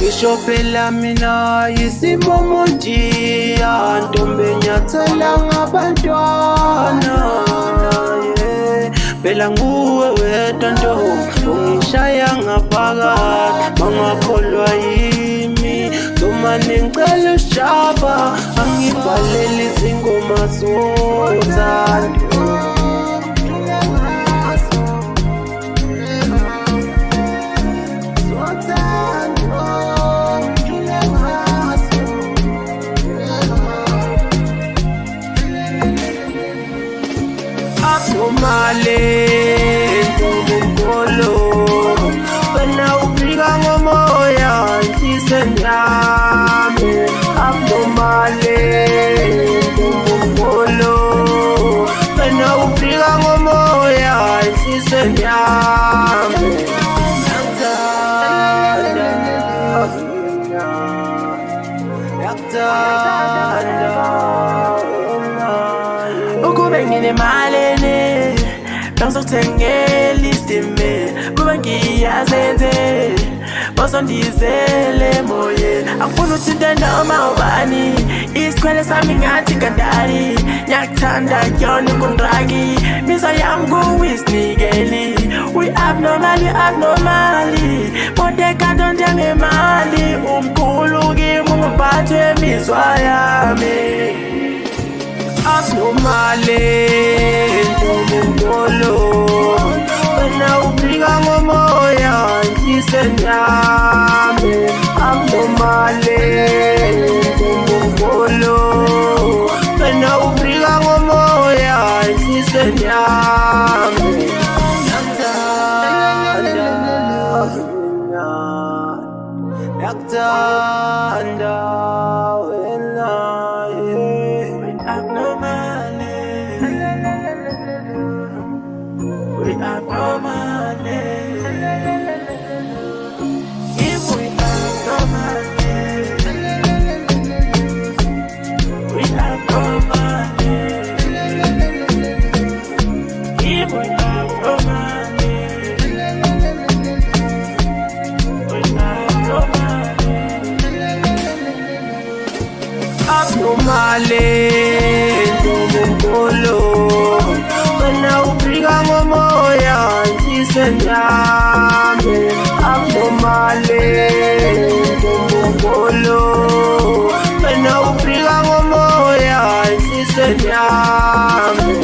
Ngisho phela mina yisibomo njiya ntombi enyathela ngabantwana phela nguwe wedwa ntombi ungishaya ngaphakathi mangakholwa yimi noma nengicela usishaba angibhalele izingoma zothando Abnormale, Ngolo, wena ufika ngomoya inhliziyo yami. Abnormale, Ngolo, wena ufika ngomoya inhliziyo yami. Ukube nginemali ngizokuthengela isime kube ngiyazenze bosondizele emoyeni angifuni uthinte noma ubani isikhwele sami ngathi kandali ngiyakuthanda kuyona inkontraki misa yami kuwisinikeli we-abnormally modekado njengemali umkhulu kimi ungiphathe emizwa yami Abnormale, Ngolo, wena ufika ngomoya inhliziyo yami. Abnormale, Ngolo, wena ufika ngomoya inhliziyo yami. Yakuthanda wena We are no money. If we have no money, we have no money. If we have no money, we have no money. Abnormale, Ngolo. Wena ufika ngomoya inhliziyo yami. Abnormale, Ngolo, wena ufika ngomoya inhliziyo yami.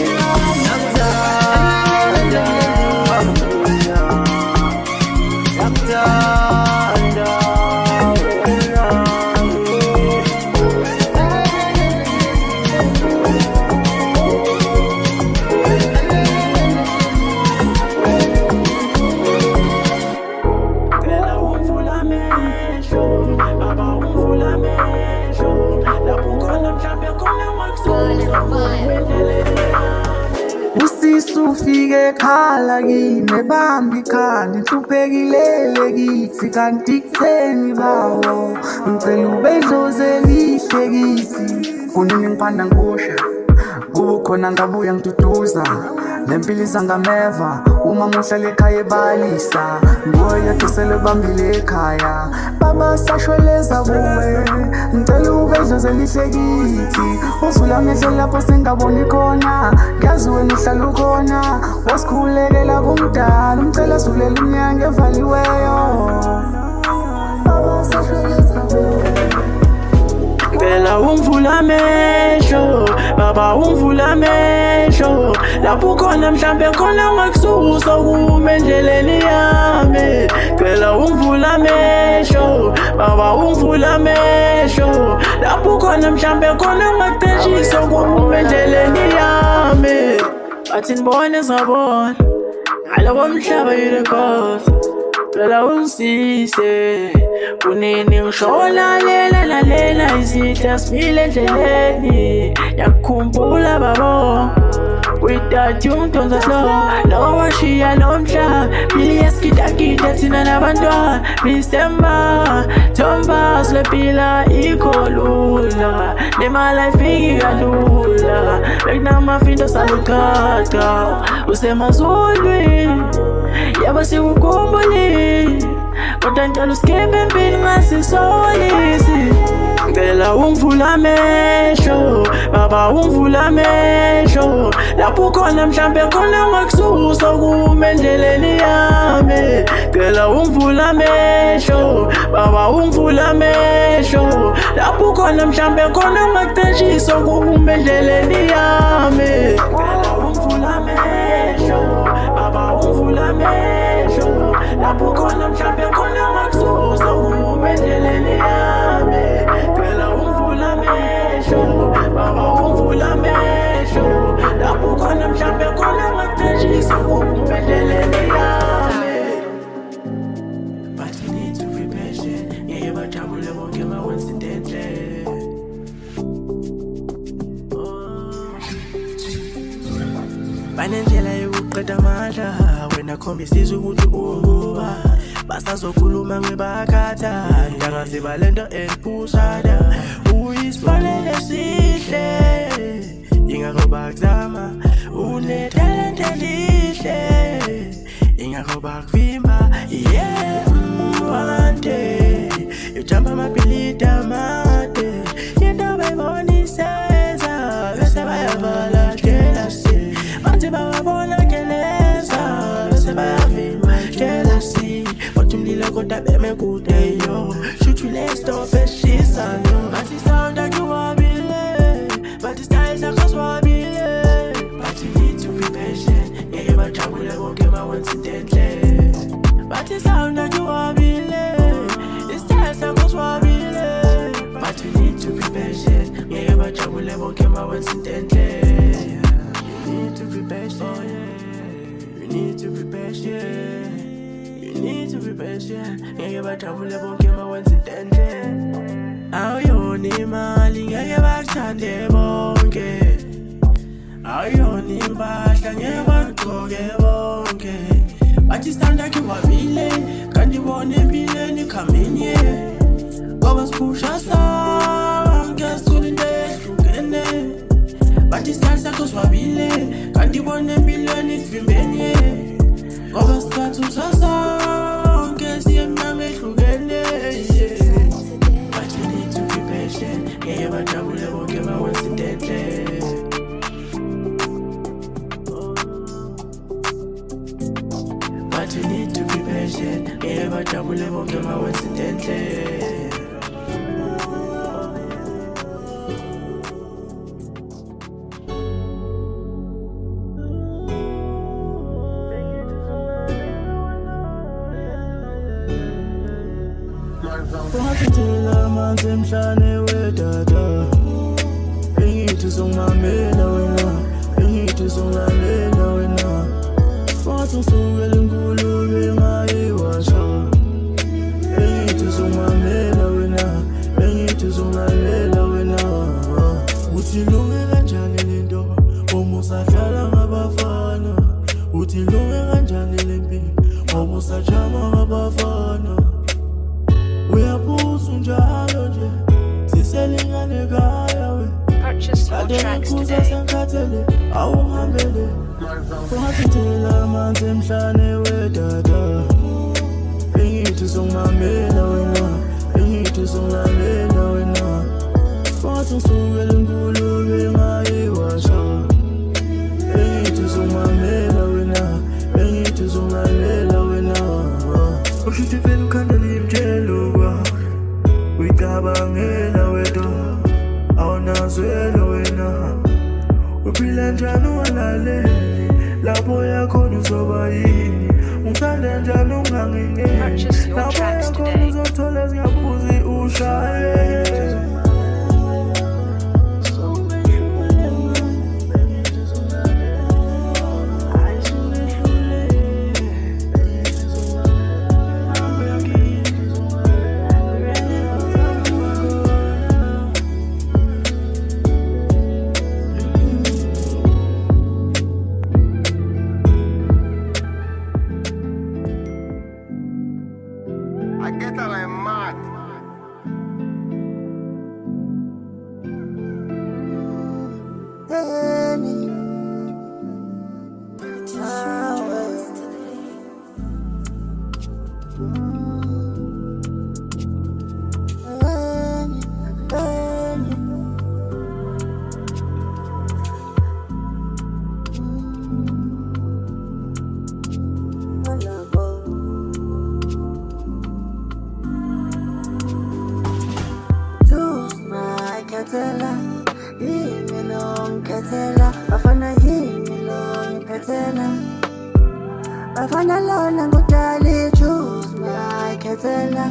Usisufike khala kimi bambi khandi hluphekilele kithi kanti kutheni bawo ngicela ubedloze lihle kithi kunini ngiphanda ngikusha kuba khona ngabuya ngituduza lempilo isangameva uma muhlale ekhaya ebalisa ngoya tusele bambile ekhaya baba sashweleza kuwe ngicela ubedloze lihle kithi usula amehlo lapho singaboni khona ngiyazi wena uhlala ukhona wasikhulekela kumdala umcela sulela umnyango evaliweyo baba sashweleza kuwe Ngicela ungivula amehlo baba ungivula amehlo lapho khona mhlambe khona ngakususa kuma endleleni yami Ngicela ungivula amehlo baba ungivula amehlo lapho khona mhlambe khona ngakutheshisa kuma endleleni yami Bathi nibone sabona ngalowo mhlaba yirekhosi Ngicela ungisise kunini ngishola lalela izitha sibile endleleni yakukhumbula babo Without you ngidonsa slow Lo washiya lo mhlaba Phili yaskidakida thina nabantwana Mr. Thomba silephila ikholula Nemali ayifiki kalula Bekunamafindo salukhatha Usemazulwini Yaba sikukhumbuli kodwa ngicela uskiphe impilo ngasisolisi. Ngicela ungivule amehlo, baba ungivule amehlo, lapho khona mhlambe khona ngakususa kuma endleleni yami. Ngicela ungivule amehlo, baba ungivule amehlo, lapho khona mhlambe khona ngakuceshisa kuma endleleni yami. Ngicela ungivule amehlo, baba ungivule amehlo, lapho khona mhlambe khona ngakususa kuma endleleni yami. Ngicela ungivule amehlo, baba ungivule amehlo, lapho khona mhlambe khona ngakuceshisa kuma endleleni yami. But you need to be patient, ngeke bajabule bonke mawenza into enhle. Banendlela yokuqeda amandla, wena khombisisa ukuthi unguba. Basazokhuluma ngebakhatha, ndangazi balento endipushada. Uyisibonelo esihle, ingakho bakuzama. Unetalent elihle, ingakho bakuvimba. Yeah, one day ujamba amabhilidi amade, into bayiboniseza bese bayavala jealousy. Bathi bawabona keleza bese bayavimba jealousy. But umlilo kodwa beme kude yo, shoot you let's stop it, she's a no. But it sound like you wabile, but it styles like us wabile. But you need to be patient, ngeke bajabule bonke mawenza into enhle. But it sound like you wabile, it styles like us wabile. But you need to be patient, ngeke bajabule bonke mawenza into enhle. You need to be patient, you need to be patient. You need to be patient, ngeke bajabule bonke mawenza into enhle. Awuyona imali ngeke bakuthande bonke, awuyona impahla ngeke bagqoke bonke. Bathi sithanda ke wabile, kanti bona empilweni khamini. Ngoba siphusha sonke sithole into ehlukene. Bathi sithanda sakho siwabile, kanti bona empilweni kuvimbene. Ngoba siphatha sonke siye emnyango ehlukene. But you need to be patient, ngeke bajabule bonke mawenza into enhle. But you need to be patient, ngeke bajabule bonke mawenza into enhle. Wathithela amanzi emhlane wedada, engithi uzongimamela wena, engithi uzongilalela wena. Wathi usukela inkulumo engayiwasha, engithi uzongimamela wena, engithi uzongilalela wena. Uthi ilunge kanjani lento, uma usadlala ngabafana. Uthi ilunge kanjani lempilo, uma usajama ngabafana. Uyabuza njalo nje, siselingane ekhaya we. Purchase your tracks today. Sengikhathele, awungihambele. Wathithela amanzi emhlane wedada, engithi uzongimamela wena, engithi uzongilalela wena. Wathi usukela inkulumo engayiwasha, engithi uzongimamela wena, engithi uzongilalela wena. Ushithi vele ukhandela imtshelo uyicabangela wedwa, awunazwelo wena. Uphila njani ungalaleli, lapho yakhona uzoba yini. Ungithanda njani ungangingeni, lapho yakhona uzothola zingabuzi ushaye. I get that I'm mad. ngikhetela yini lo ngikhetela bafana yini lo ngikhetela bafana lona ngudali choose me ngikhetela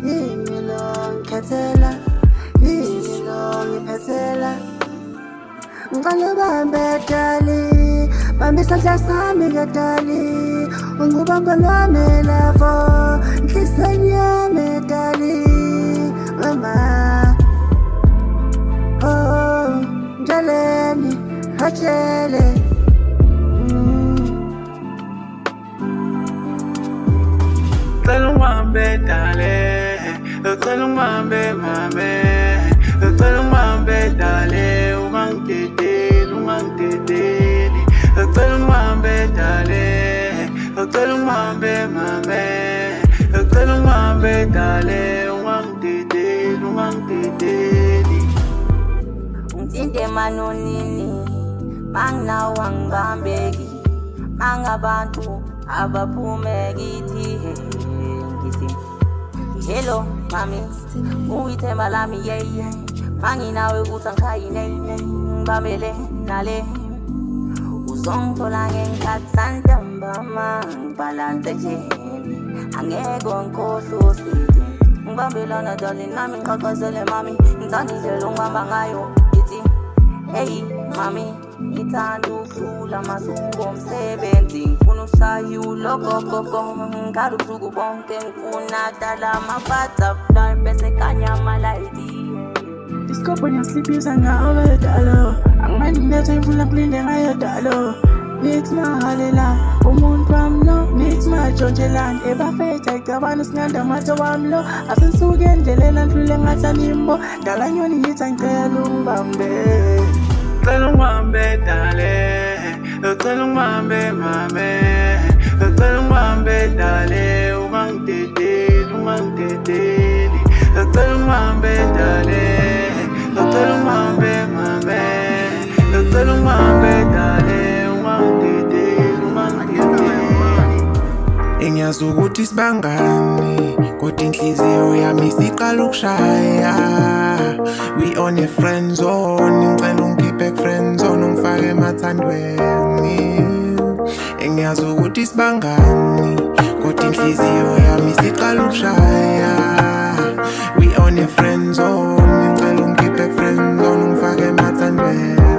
yini lo ngikhetela yini lo ngikhetela ngicela bambe dali bambe isandla sami ngadali ungubamba lwami lavo nhlisweni yami dali mama oh njaleni hatshele Cela ungibambe dale cela ungibambe mame cela ungibambe dale ungangidedeli ungangidedeli cela ungibambe dale cela ungibambe mame cela ungibambe dale ungangidedeli ungangidedeli Ungithinte manonini manginawo angibambeki mangabantu abaphume kithi ngithi hello mami uyithemba lami yeah manginawe ukuthi angishayi nene ngibambele nale uzongithola ngenkathi santambama ngibalanse nje angeke ngikhohlwe sithi ngibambelana darling nami ngiqhaqhazele mami ngithanda indlela ongibamba ngayo ngithi hey mami ngithanda ukudlula masuku omsebenzi ngifuna ukushaya ulogogogo ngikhala ubusuku bonke ngifuna dala ama-butterfly bese kanya amalayithi Discover your sleep is an hour dalo angimani nethe ngifuna kulinde ngayo dalo Nithi mahalela umuntu wami lo nithi majonshelana ebafetha icabana singanda mathe wami lo asenisuke endleleni andlule ngasanimbo dala nyoni ngithi angicela ungibambe cela ungibambe dale cela ungibambe mame cela ungibambe dale ungangidedeli ungangidedeli cela ungibambe dale cela ungibambe mame cela ungibambe dale Ngiyazi ukuthi sibangani kodwa inhliziyo yami isiqala ukushaya We on a friend zone ngicela ungikhiphe friend zone ungifake emathandweni Ngiyazi ukuthi sibangani kodwa inhliziyo yami isiqala ukushaya We on a friend zone ngicela ungikhiphe friend zone ungifake emathandweni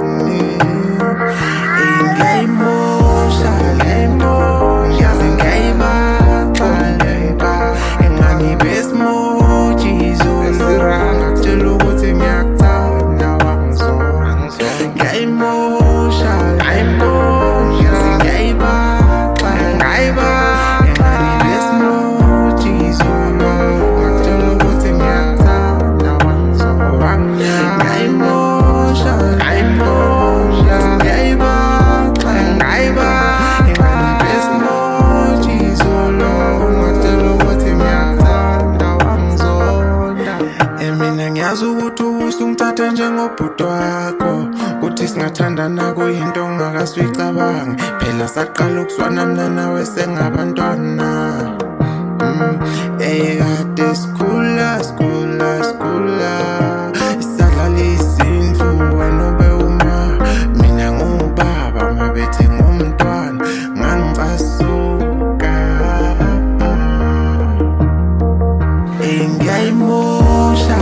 Usungithatha njengobhuti wakho kuthi singathandana kuyinto ongakasuyicabanga phela saqala ukuswanana nawe sengabantwana kade sikhula isadlala izindlu wena ube uma mina ngubaba mabethe ngomntwana ngangibasuka ngiyayimosha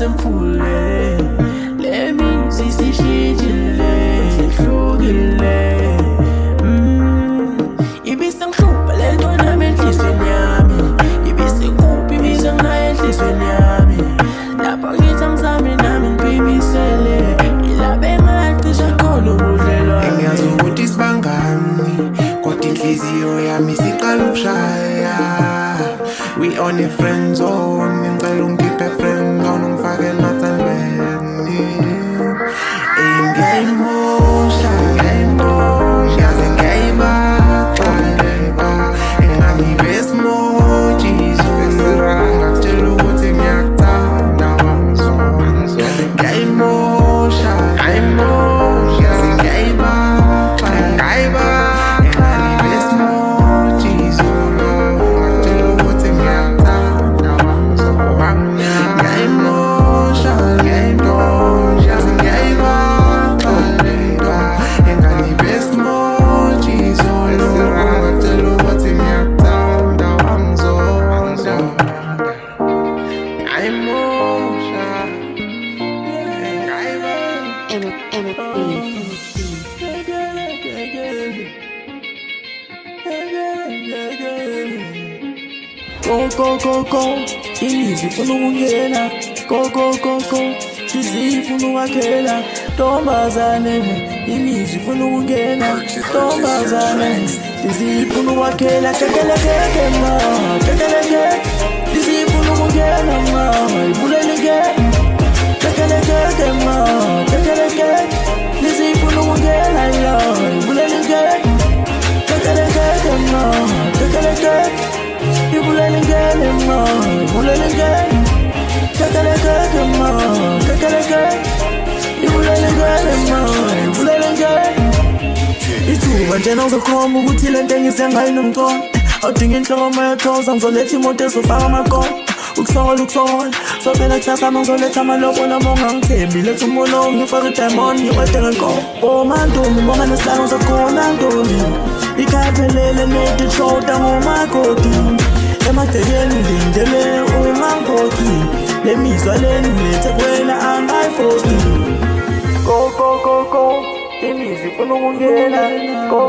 Mfule lemi sisishijile hlukile ibisangihlupha lento nami enhlizweni yami ibisikuphi ibisanginayo enhlizweni yami lapha ngithi angizami nami ngibibisele ilabe ngacisha khona ubudlelwano Easy funa ukungena go Dizzy funa ukwakhela Ntombazane Imizi funa ukungena Ntombazane Dizzy funa ukwakhela Kekeleke ma Kekeleke Dizzy funa ukungena ma Ibuleleke Kekeleke ma Kekeleke Dizzy funa ukungena la Ibuleleke Kekeleke ma Kekeleke Ibuleleke ma Ibuleleke Kekeleke ma Kekeleke Ibuleleke ma Ibuleleke Ithuba njena uzokhomba ukuthi le nto engisengayo nomcono Awudinga inhloko yothoza ngizoletha imoto ezofaka amakona Ukusola Sophela kusasa ngizoletha amaloko noma ungangithembi Letha umbono ngifake i-diamond ngiwede ngenkomo Oh mantombi bonga nesihlalo zakhona ntombi Ikhaya phelele nedi-shoulder ngomakoti Emadekeni ngilindele ungangkhokhi Le mizwa leni lethe kwena angayifosti Go Imizi funa ukungena Go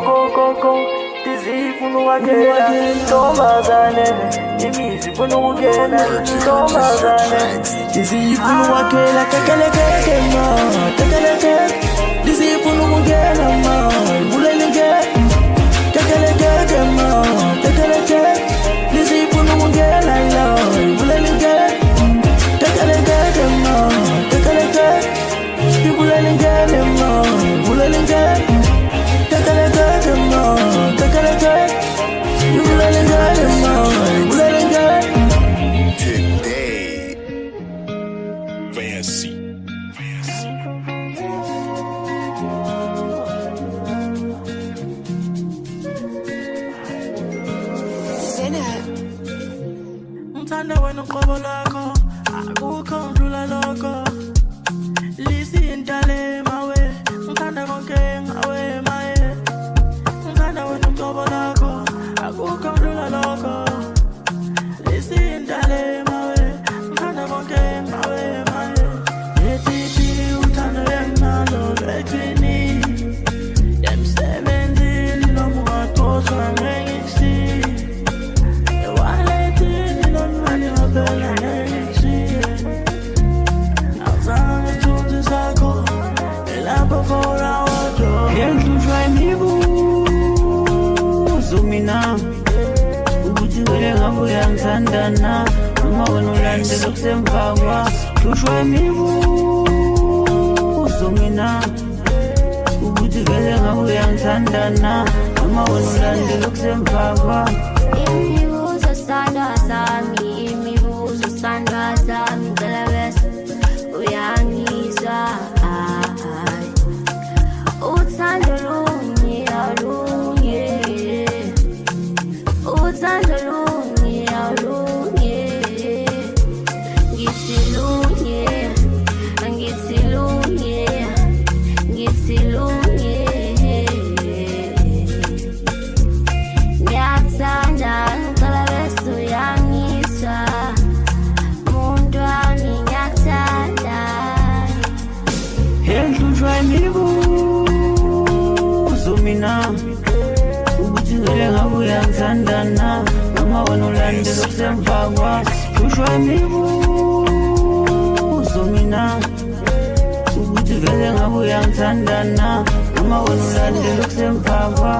Dizzy funa ukwakhela Ntombazane Imizi funa ukungena Ntombazane Dizzy funa ukwakhela Kekeleke ma Kekeleke Dizzy funa ukungena ma Ibuleleke Kekeleke ma Kekeleke Dizzy funa ukungena la Ibuleleke Kekeleke ma Kekeleke Ibuleleke ma Ibuleleke Kekeleke ma Kekeleke Ibuleleke ma Ibuleleke Today Fancy. Ngithanda wena uqobo lakho Akukho ndlula lokho Lisintale mawe Ngithanda konke ngawe maye Ngithanda wena uqobo lakho Akukho ndlula lokho Lisintale mawe Ngithanda konke ngawe maye Yetithi uthando yenginalo lwethini Yemsebenzini noma ungaxoshwa ngengikusiye Ewalethini lomali ngabela ngengikusiye Awuzange thunzi sakho Elapho for our door Ngihlushwa imibuzo mina Ukuthi wena ngabe uyangithandana Noma wena ulandela okusemva kwa Ngihlushwa imibuzo mina Ukuthi vele ngabe uyangithandana Noma wena ulandela okusemva kwa Imibuzo sandwa sami Imibuzo sandwa sami Ngicela bese uyangizwa Uthando lunye alunye Uthando lunye alunye Ngithi lunye Ngithi lunye Ngithi lunye Ngiyathanda ngicela bese uyangizwa Muntu wami ngiyathanda Ngihlushwa imibuzo mina Ukuthi vele ngabe uyangithandana Noma wena ulandela okusemva kwa Ngihlushwa imibuzo mina Ukuthi vele ngabe uyangithandana Noma wena ulandela okusemva kwa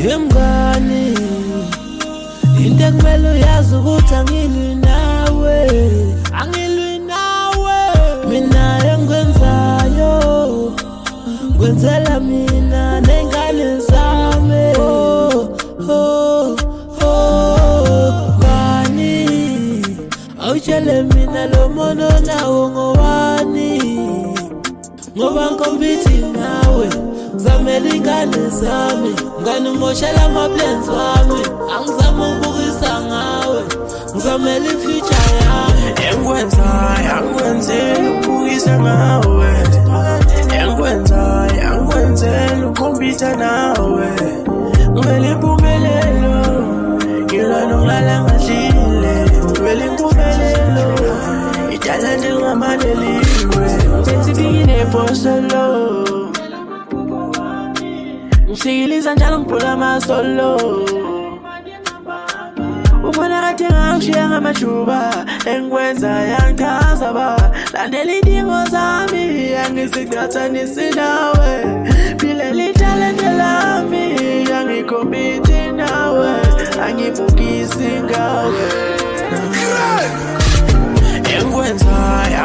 Yemngani Into ekumele uyazi ukuthi angilwi nawe Mina engikwenzayo Kwenzela mina nengane zami Ngani Awutshele mina lo mono nawo ngowani ngoba ngikompete nawe ngizamela ingane zami ngani moshela ama-plans wami angizama ukubukisa ngawe ngizamela i-future yami Engikwenzela ukubukisa ngawe Engikwenzela ukukhompitha nawe Ngivela impumelelo ngilwa nokulala ngadlile Ngivela impumelelo italente lingamaneliwe Sethi bikine for solo Ngisikiliza njalo ngiphula amasolo Ubona kade ngangishiya ngamajuba engikwenza yangichaza ba landela idingo zami angisiqhathanisi nawe phile litalente lami angikhompete nawe angibukisi ngawe Engikwenzela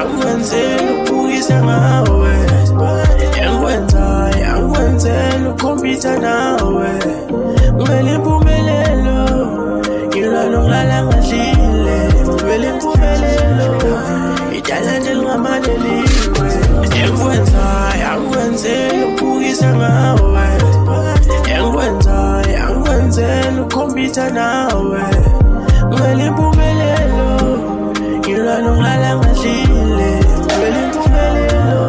ukubukisa ngawe Engikwenzela ukukhompitha nawe Ngivela impumelelo ngilwa nokulala ngadlile Ngivela impumelelo italente lingamaneliwe Engikwenzela ukubukisa ngawe Engikwenzela ukukhompitha nawe Ngivela impumelelo ngilwa nokulala ngadlile Ngivela impumelelo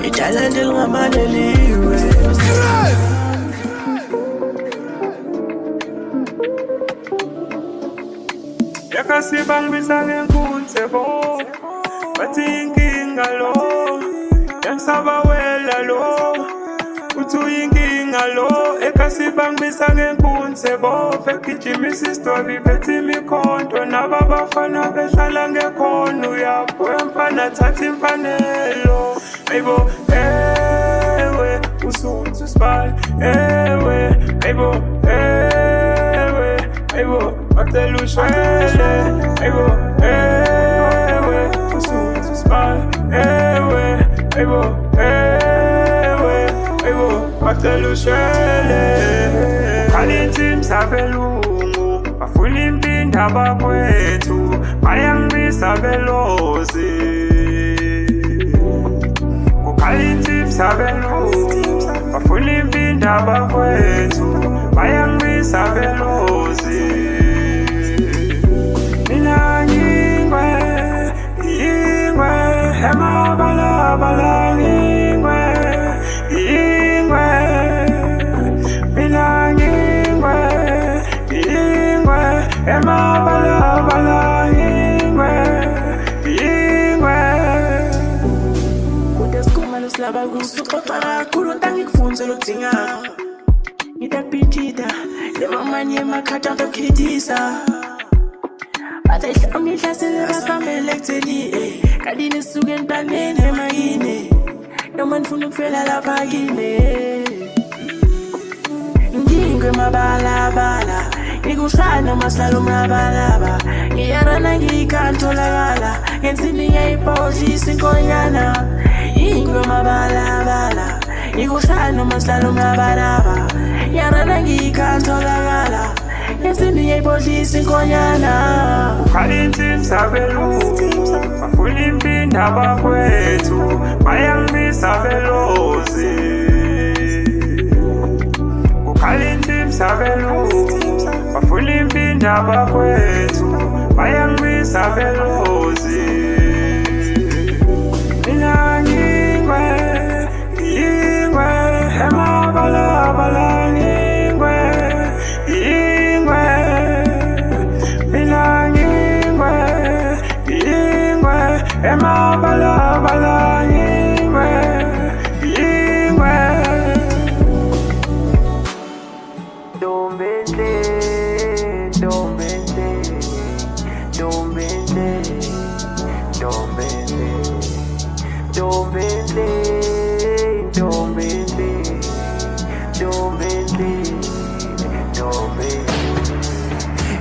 italente lingamaneliwe Yakasibangisa ngenkunze bo bathi inkinga lo yangisabawela lo uthi uyinkinga lo ekasibangisa ngenkunze bo fekijimisa istori bethi imikhonto nababafana behlala ngekhono uyapho emfana thatha imfanelo ayibo ewe usuthi usibali ewe ayibo ayibo Matelu shwele, ebo, ewe, usuthi usibali, ewe, ebo, Matelu shwele. Khalithi msabelungu, bafuna impinda bakwethu, bayangibisa belozi. Kukhalithi msabelungu, bafuna impinda bakwethu, bayangibisa belozi. Ema bala bala ingwe mina ingwe ema bala bala ingwe Kudesikuma lusilaba kusuxoxa kakhulu ntangikufunzela ukudinga ngidapitida lemamanye emakhathi antokhithisa Bathe mhlawumbe ihlasele basambele ekutheni Kadini suke entwaneni emayini Noma nifuna ukufela lapha kini Ngingwe mabalabala Ngikushaya noma sihlala umlabalaba Ngiyarana ngiyikantolakala Ngensimbi ngiyayiphohlisa inkonyana Ngingwe mabalabala Ngikushaya noma sihlala umlabalaba Ngiyarana ngiyikantolakala Ngensimbi ngiyayiphohlisa inkonyana Khalithi msabelungu bafuna impinda bakwethu bayangibisa belozi Kukhalithi msabelungu bafuna impinda bakwethu bayangibisa belozi mina ngingwe ema bala bala ngingwe mina ngingwe ema bala bala ingwe Dombente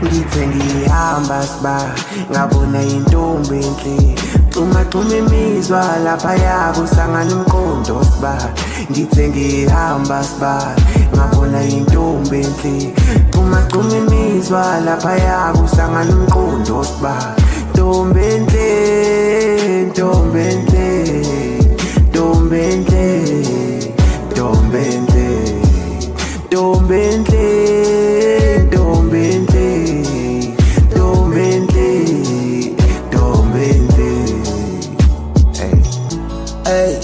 Ngithe ngihamba siba ngabona intombi enhle xuma imizwa lapha yakusangana umqondo siba ngithe ngihamba siba ngabona intombi enhle xuma imizwa lapha yakusangana umqondo siba ntombi enhle Dombentle, Dombentle, Dombentle, Dombentle, Dombentle, Dombentle. Hey,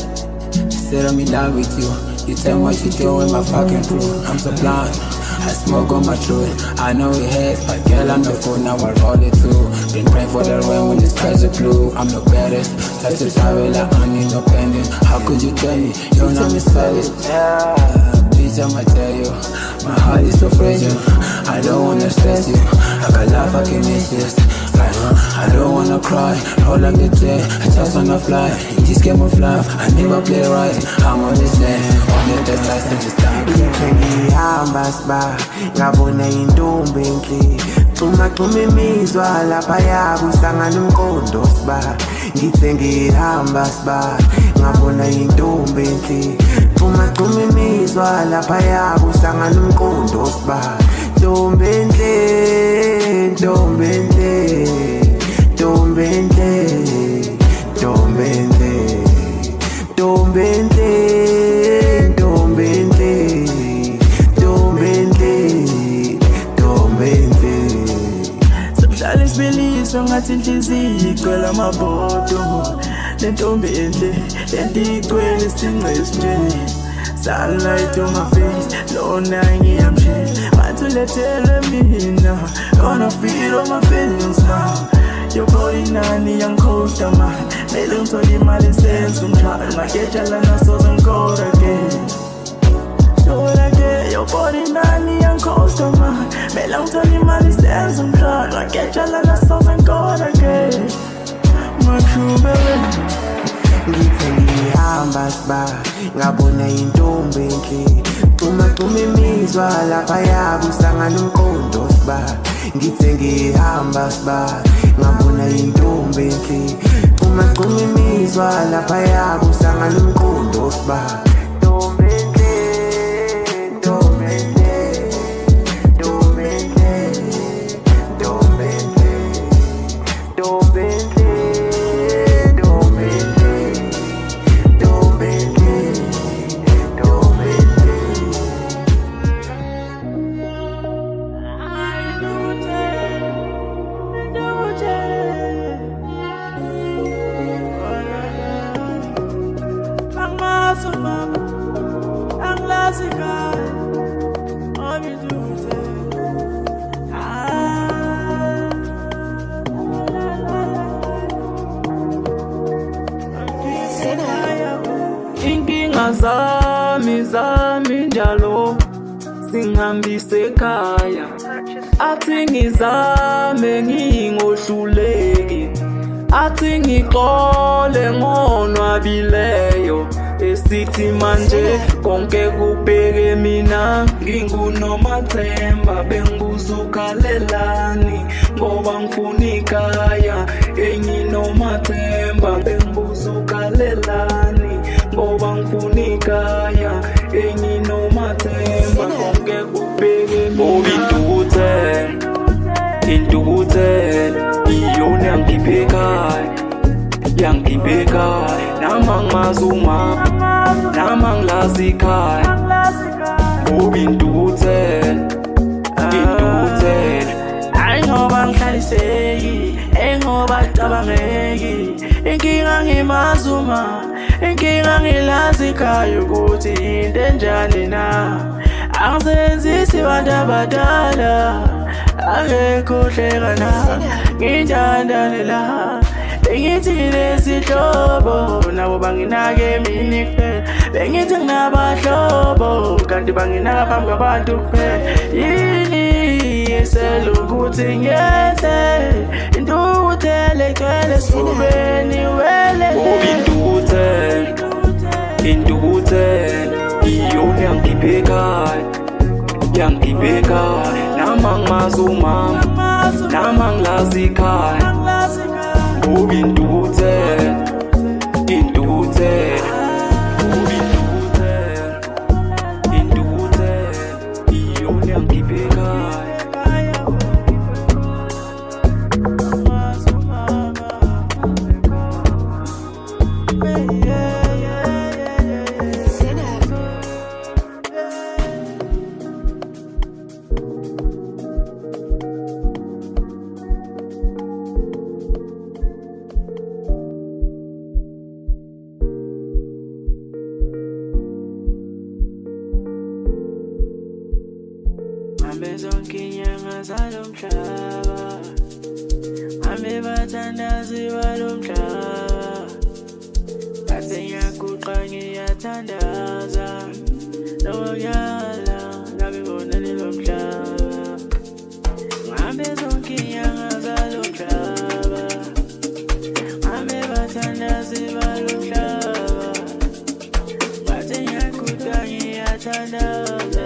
sit me down with you. You tell me what you do with my fucking crew. I'm so blind, I smoke on my truth. I know it hurts, but girl, I'm the fool, now I roll it too. Been praying for the rain when the skies are blue. I'm the baddest, touch the towel like I need no pending. How could you tell me, you know me solid? Yeah, bitch, I'ma tell you, my heart is so fragile. I don't wanna stress you, I got love, I can miss this. I don't wanna cry, all I get there, I just wanna fly. In this game of life, I never play right. I'm on this land, on the license is time. Ngihamba siba, ngabona intombi enhle. Xuma imizwa laphaya kuhlangana umqondo siba. Ngithe ngihamba siba, ngabona intombi enhle. Xuma imizwa laphaya kuhlangana umqondo siba. Ntombi enhle, ntombi enhle, ntombi enhle, ntombi enhle, ntombi enhle, ntombi enhle, ntombi enhle, ntombi enhle. Sibuhlala isibiliso ngathi inhliziyo igcwele amabodo. Le ntombi enhle, lento igcwele isince esinje. Sunlight on my face, lona ngiyamshela. Mathulethelwe mina, gonna feel all my feelings now. Your body nani yangicosta man. Mele ngithole imali esenza umshado. Ngageja lana soze ngikode again. Do it again, your body nani yangicosta man. Mele ngithole imali esenza umshado. Ngageja lana soze ngikode again. My true baby. Ngithe ngihamba siba, ngabona intombi enhle. Xuma imizwa laphaya kuhlangana umqondo siba. Ngithe ngihamba siba, ngabona intombi enhle. Xuma imizwa laphaya kuhlangana umqondo siba. Ntombi enhle, ntombi enhle, ntombi enhle, ntombi enhle, ntombi enhle. Inkinga zami njalo singihambise ekhaya. Athi ngizame ngingohluleki, athi ngixole ngonwabileyo. Esithi manje konke kubheke mina, nginguNomathemba bengibuzukhalelani ngoba ngifuna ikhaya. EngiNomathemba bengibuzukhalelani ngoba ngifuna ikhaya. EngiNomathemba konke kubheke mina. Intukuthelo iyona yangikhipha ekhaya, yangikhipha ekhaya. Nama ngimazuma, nama ngilazi ikhaya. Intukuthelo, intukuthelo. Hayi ngoba ngihlaliseki, ngoba cabangeki. Inkinga ngimazuma, inkinga ngilazi ikhaya ukuthi into enjani na. Angisebenzisi bantu abadala, akekho hlekana, ngithandane la. Bengithi nesihlobo, nabo banginake mina kuphela. Bengithi nginabahlobo, kanti banginaka phambi kwabantu kuphela. Yini esele ukuthi ngiyenze, intukuthelo egcwele esifubeni wele. Intukuthelo iyona yangikhipha ekhaya, yangikhipha ekhaya. Nama ngimazuma, nama ngilazi ikhaya. Intukuthelo, intukuthelo, intukuthelo, iyona yangikhipha ekhaya. Yeah. zonke inyanga zalo mhlaba Ame bathandazi balo mhlaba Kase ngiyaguqa ngiyathandaza Noyala ngabe bona lelo mhlaba Ame zonke inyanga zalo mhlaba Ame bathandazi balo mhlaba Kase ngiyaguqa ngiyathandaza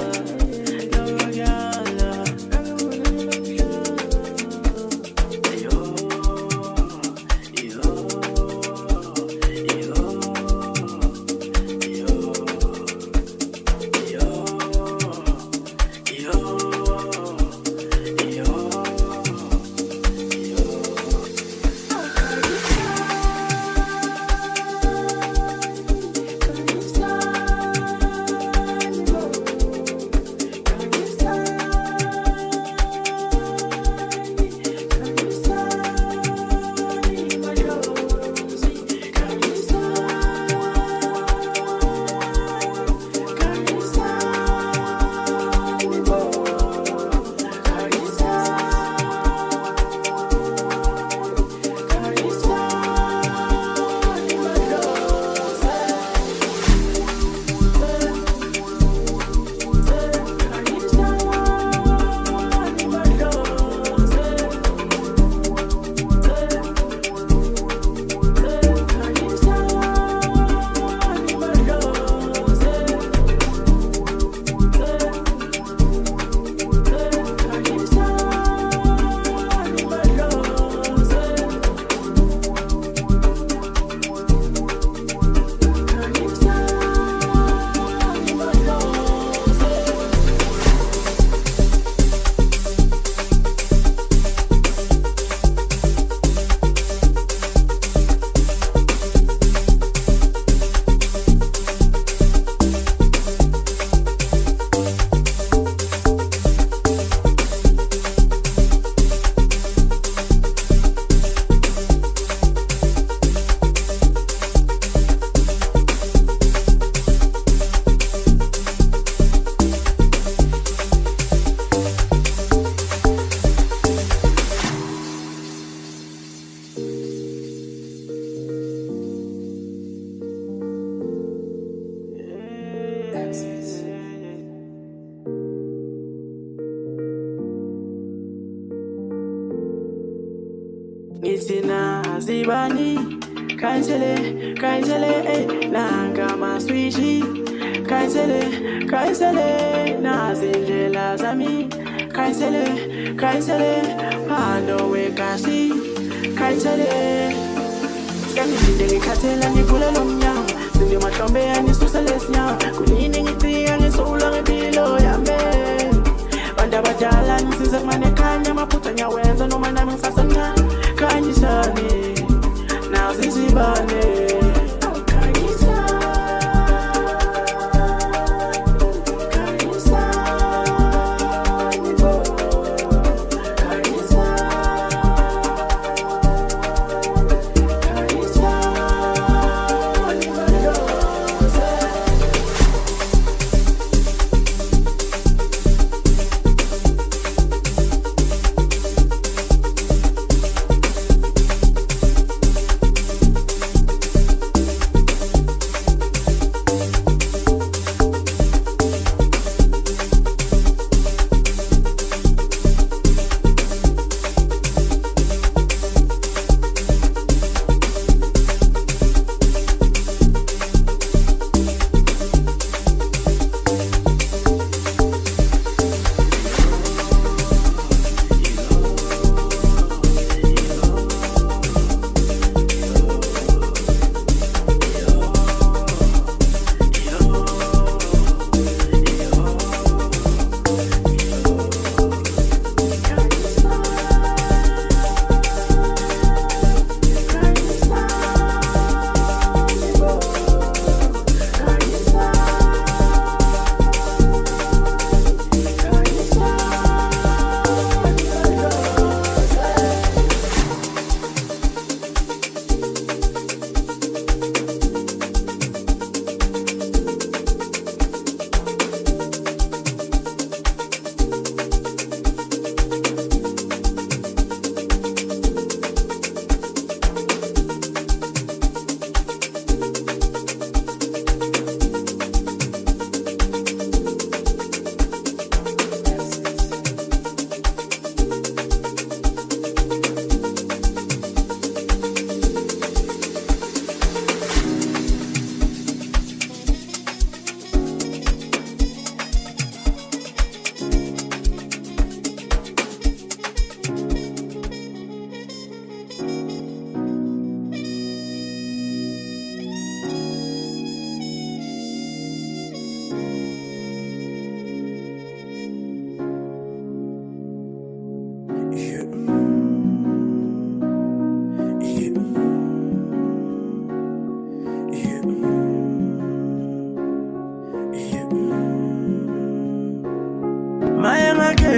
Nitina azibani kaisele nanga maswishi kaisele nazindlela zami kaisele phando wekasi kaisele Sengilinde ngikhathela ngivule lo mnyango Sindi mahlombe anisuse lesinyawo Kunini ngitiya ngisula ngempilo yami Bantu abadala ngisize kumane khanya amaphutha ngiyawenza noma nami ngisasencane Khanyisane nazi izibane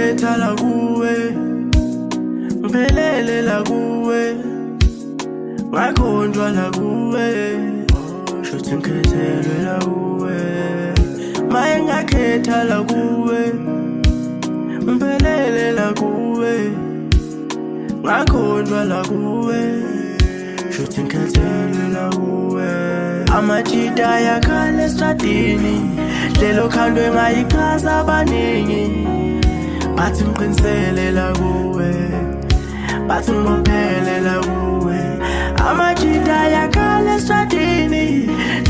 ngakhetha la kuwe ngiphelele la kuwe ngakhonjwa la kuwe shothi ngikhethelwe la kuwe maye ngakhetha la kuwe ngiphelele la kuwe ngakhonjwa la kuwe shothi ngikhethelwe la kuwe amajita yakhala esitradini lelo khandwe ngayichaza abaningi bathi ngiqinisele la kuwe bathi ngibophele la kuwe amajita yakhala esitradini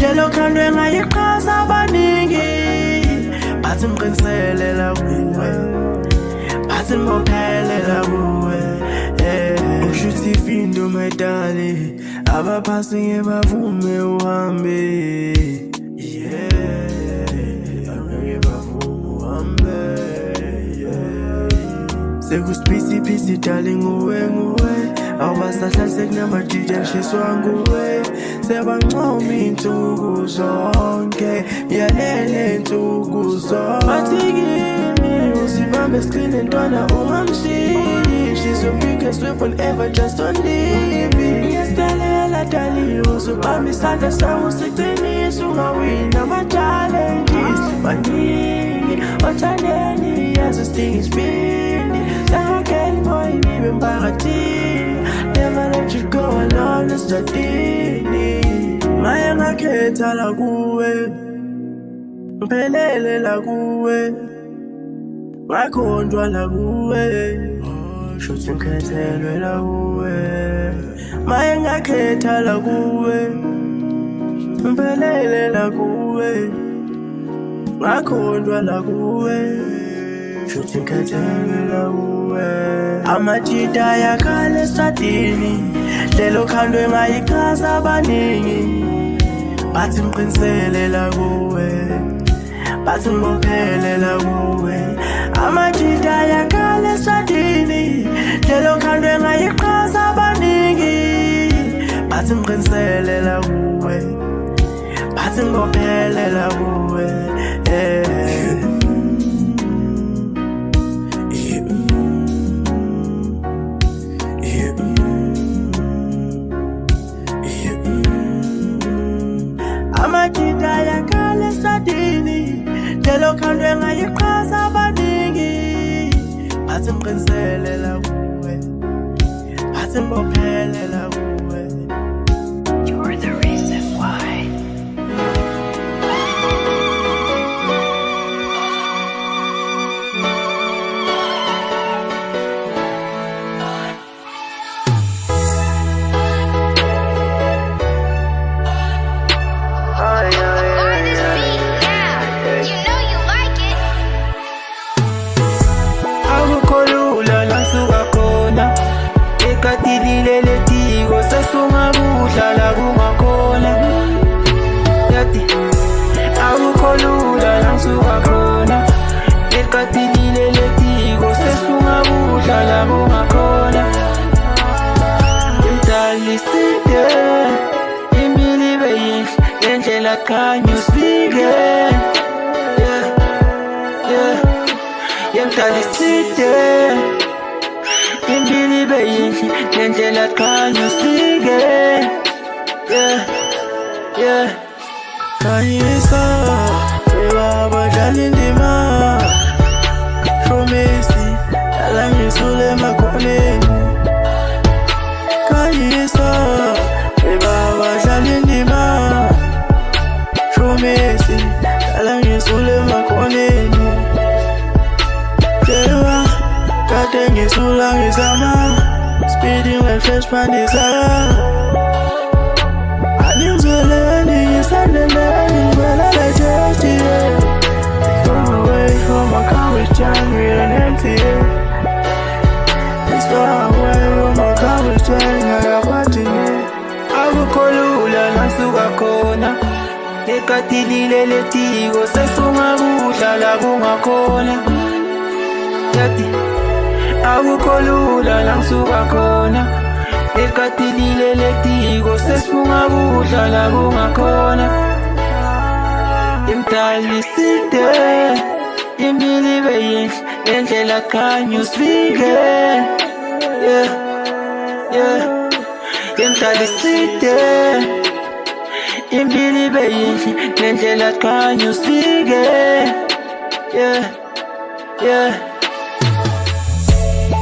lelo khandwe ngayichaza abaningi bathi ngiqinisele la kuwe bathi ngibophele la kuwe ushuthi ifindo medali abaphasi ngebavume uhambe sekusiphisi darling uwe awubasahla sekunamajija shiswa nguwe sebancomi insuku zonke yalele insuku zonke bathikini usibambe screen ntwana ungamshiyi she's your biggest weapon ever just don't leave it ngiyesidelela dali usubambe isandla sami usiqinisa ungawina ama-challenges baningi othandeni yazi sting isibindi sakhakhela imoyini bemphakathini never let you go alone esitradini maye ngakhetha la kuwe ngiphelele la kuwe ngakhonjwa la kuwe shothi ngikhethelwe la kuwe maye ngakhetha la kuwe ngiphelele la kuwe ngakhonjwa la kuwe shothi ngikhethelwe la kuwe amajita yakhala esitradini lelo khandwe ngayichaza abaningi bathi ngiqinisele la kuwe bathi ngibophele la kuwe amajita yakhala esitradini lelo khandwe ngayichaza abaningi bathi ngiqinisele la kuwe bathi ngibophele la kuwe amajita yakhala esitradini lelo khandwe ngayichaza abaningi bathi ngiqinisele la kuwe bathi ngibophele la kuwe. You're the reason why. Katilile letiko sesungabudla la kungakhona yati awukholula la ngisuka khona ekatilile letiko sesungabudla la kungakhona imdaliside imili beyinhle ngendlela khanya usike imdaliside impilo ibe yinhle ngendlela khanya usike khanyisa bebaba dlala indima shomesi dlala ngisule emakhoneni khanyisa bebaba dlala indima shomesi dlala ngisule emakhoneni kade ngisula ngizama speeding like fresh pandizala aningizweleni ngisandeleni ngibela like tasty far away from my car with January and empty it's far away from my car with January ngakakwatini akukholula nasuka khona ekatilile letiko sesungabudla la kungakhona yati awukholula la ngisuka khona ekatilile letiko sesungabudla la kungakhona imdaliside impilo ibe yinhle ngendlela khanya usifike. Yeah, yeah, ngimdaliside. Impilo ibe yinhle ngendlela khanya usifike. Yeah, yeah.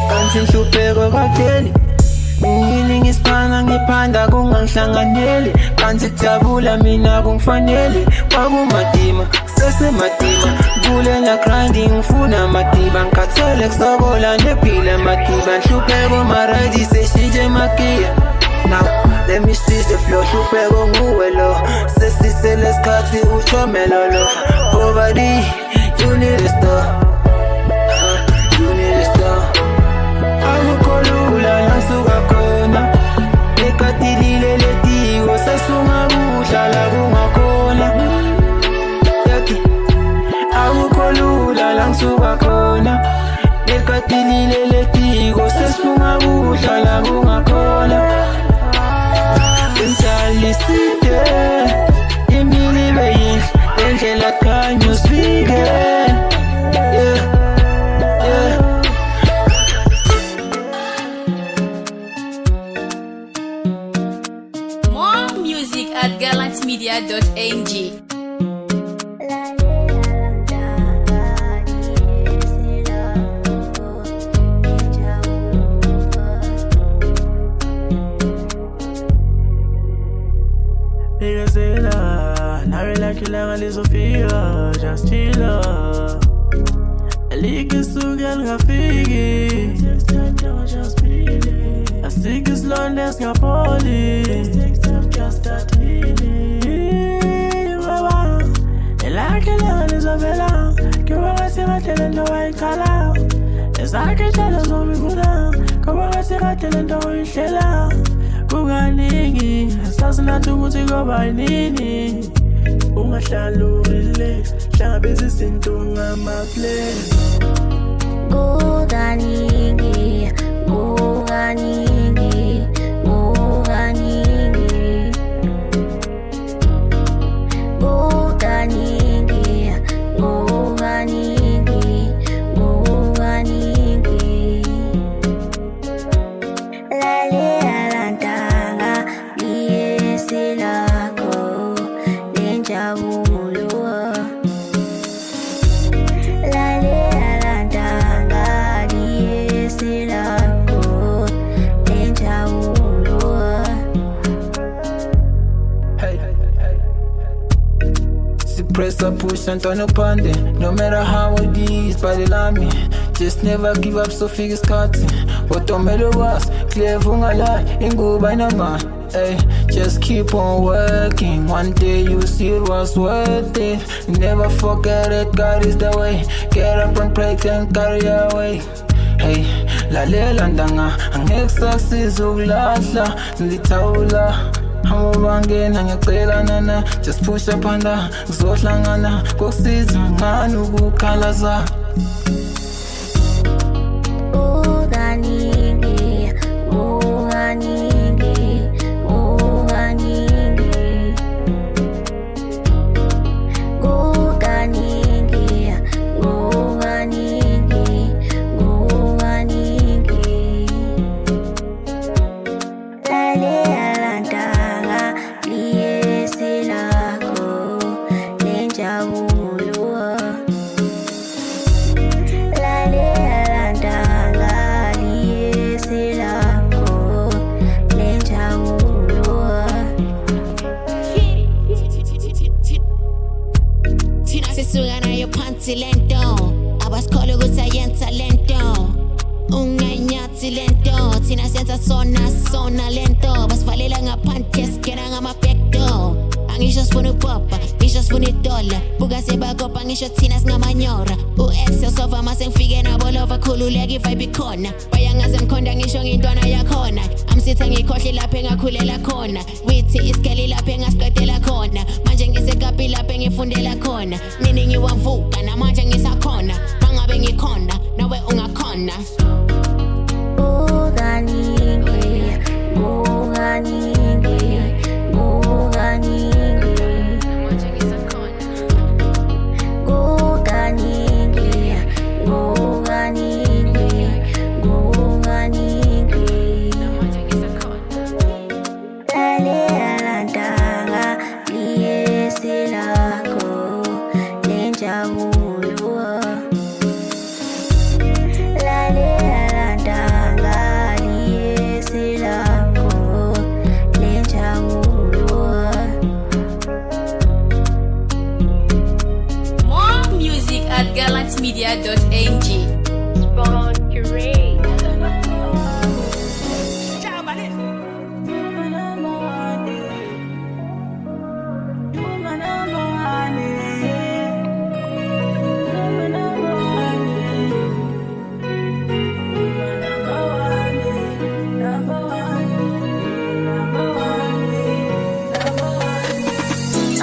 Kanti inhlupheko kapheli, ngiyini ngisipana ngiphanda kungangihlanganeli. Kanti kujabula mina kungifanele, kwakumadima sesemadima. Kulela grinding ngifuna madiba, ngikhathele kusokola nephila madiba. Nhlupheko maradi seshintshe magia. Now let me switch the flow, hlupheko nguwe lo. Sesisele sikhathi uchomelo lo. Poverty, you need a star. You need a star. Akukolula la suka khona, ekatilile letiko sesungabudla la kungakhona. Yathi akukolula la ngisuka khona, ekatilile letiko sesungabudla la kungakhona. Ngimdaliside, impilo ibe yinhle ngendlela khanya usifike. Yeah, yeah. More music at gallantmedia.ng. Bigasela, nawe like ilanga lizofika, just chilla. Alikisuka lingafiki, asike isilonda esingapoli, just start healing. Baba, elakhe ilanga lizovela, kuba ngathi kade lento wayikhala. Ezakhe ijalo zomifuna, kuba ngathi kade lento uyihlela. Kunganingi, asazi nathi ukuthi koba yini. Ungahlali urelax, hlangabeza izinto ngama-play. Kukaningi, kukaningi, kukaningi, kukaningi, kukaningi, kukaningi. Lale alantanga liyesi lakho lenjabulo. Lale alantanga liyesi lakho lenjabulo. Hey, suppress or push and turn up on them. No matter how it is, body love me. Just never give up, so figure cutting. But don't matter what, clear fungalai, ingo by no man. Hey, just keep on working. One day you see it was worth it. Never forget it, God is the way. Get up and pray and carry away. Hey, la lelandanga, angek success uglahla, nilitawula. Hamubangena ngiyacela nana, just push up anda, ngizohlangana, kokusiza ngani ukukhalaza. Kukaningi, kukaningi, kukaningi, kukaningi, kukaningi, kukaningi. Lale alantanga liyesi lakho lenjabulo. Lale alantanga liyesi lakho lenjabulo. Thina sisuka nayo phansi lento, abasikholwa ukuthi ayenza lento. Unganyathi lento, thina senza sona lento. Basivalela ngaphandle sigena ngama-backdoor. Angisho sifuna upopa, ngisho sifuna idola. Buka sebakopa ngisho thina singamanyora. U-X yosova mase ngifike nabo lova khululeka ivibe ikhona. Bayangaze mkhonda ngisho ngintwana yakhona. Amsitha ngikhohle lapho engakhulela khona. Withi iskeli lapho engasiqedela khona. Manje ngisekapi lapho engifundela khona. Nini ngiwavuka namanje ngisakhona. Mangabe ngikhona nawe ungakhona. Kukaningi, kukaningi, kukaningi, kukaningi, lenjabulo lalela ntanga liyesilapho lenjabulo. More music at galantmedia.ng.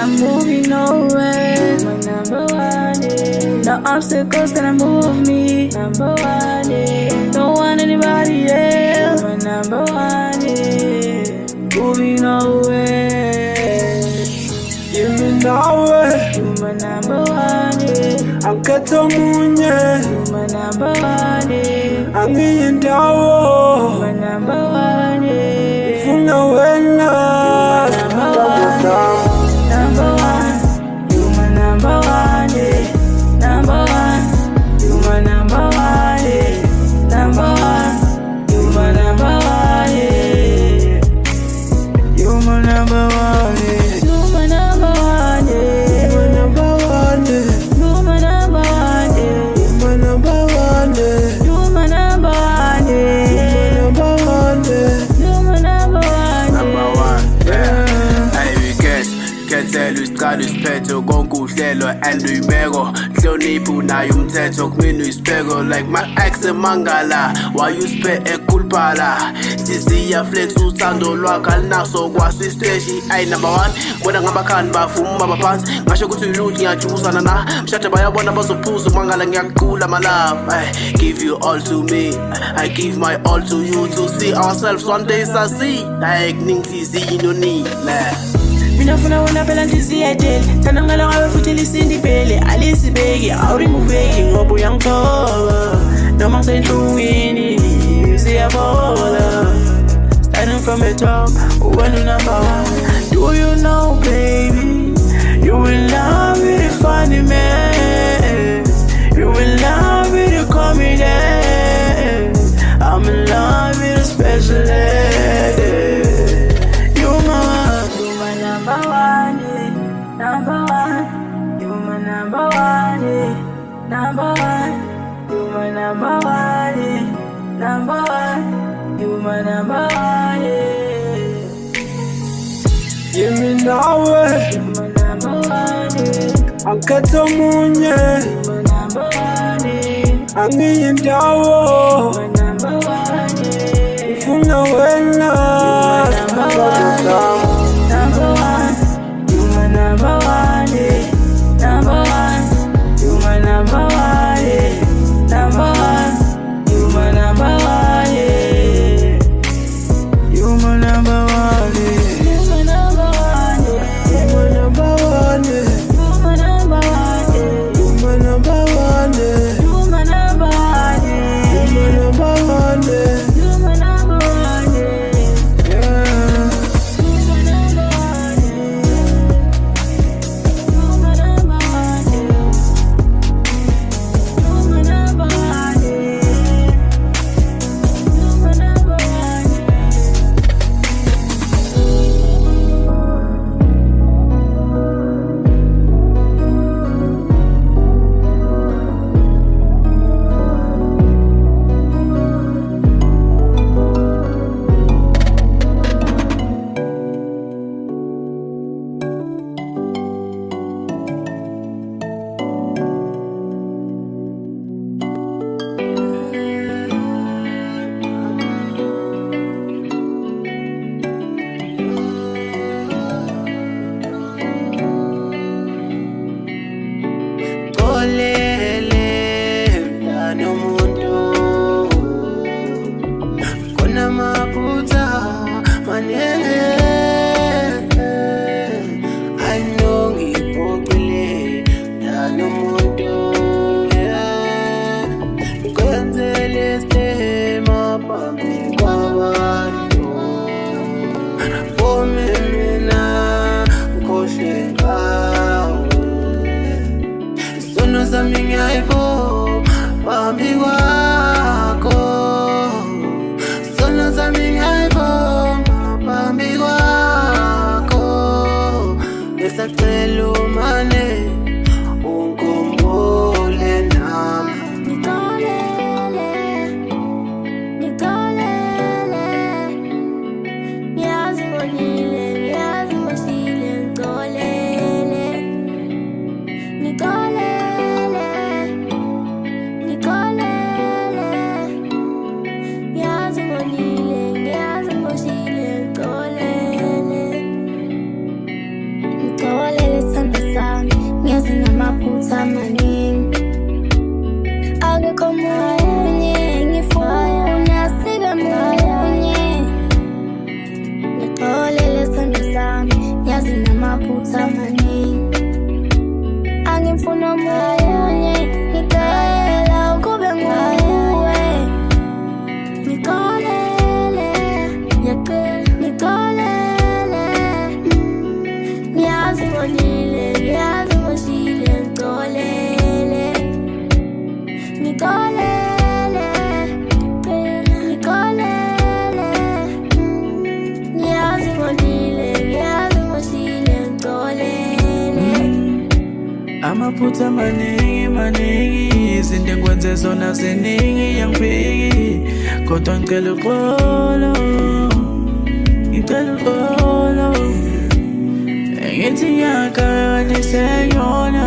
I'm moving nowhere, my number one. No obstacles gonna move me, number one. Don't want anybody else, my number one. Moving nowhere, You mean nowhere? you my number one. Aketa munye You my number one. Angiyindawo My number one. Funa wena Number one. Number one. You my number one. Number one. You my number one. Number one. You my number one. You my number one. You my number one. My number one You my number one. My number one You my number one. Number one You my number one. Number one, yeah. Hey, we Kethela isiqalo isiphetho konke uhlelo and uyibeko hlonipho nayo umthetho kumina uyisibheko like my ex emangala why you spare ekulphala siziya flex uthando lwakho alinaso kwasisiteshi ay number one bona ngabakhani bavuma baphansi ngasho ukuthi uyilutho ngiyajusana na mshade bayabona bazophuza umangala ngiyaqula my love I give you all to me I give my all to you to see ourselves one day sasi like ningiziyo inonile. Mina funa wona phela ndiziyedele thanda ngalo ngawe futhi lisindipele alisibeki awurimuveki ngoba uyangithoba noma ngisenhlungwini siyabola starting from the top when you number one. Do you know baby you will love me the funny man, you will love me the comedian, I'm in love with a special lady. Number one, number one, you my number one, number one, you my number one, number one, you my number one. You mean nowhere? You my number one, Aketa munye you my number one, Angiyindawo my number one, Funa wena number one, number one, you my number one, number one, you my number one, number one, you my number one, you my number one, you my number one, My number one you my number one, My number one you my number one, My number one you my number one. zami ngayipho phambi kwakho Sono zami ngayipho phambi kwakho Ngisacela umane ungikhumbule nami Angifuna munye ngicela ukube nguwe Ngikolele Ngikolele Ngiyazibonile ngiyazimoshile ngikolele Ngikolele Ngikolele Ngiyazibonile ngiyazimoshile ngikolele Amaphutha maningi izinto engikwenze zona ziningi yangiphiki kodwa ngicela uxolo Ngithi ngiyakaniseyona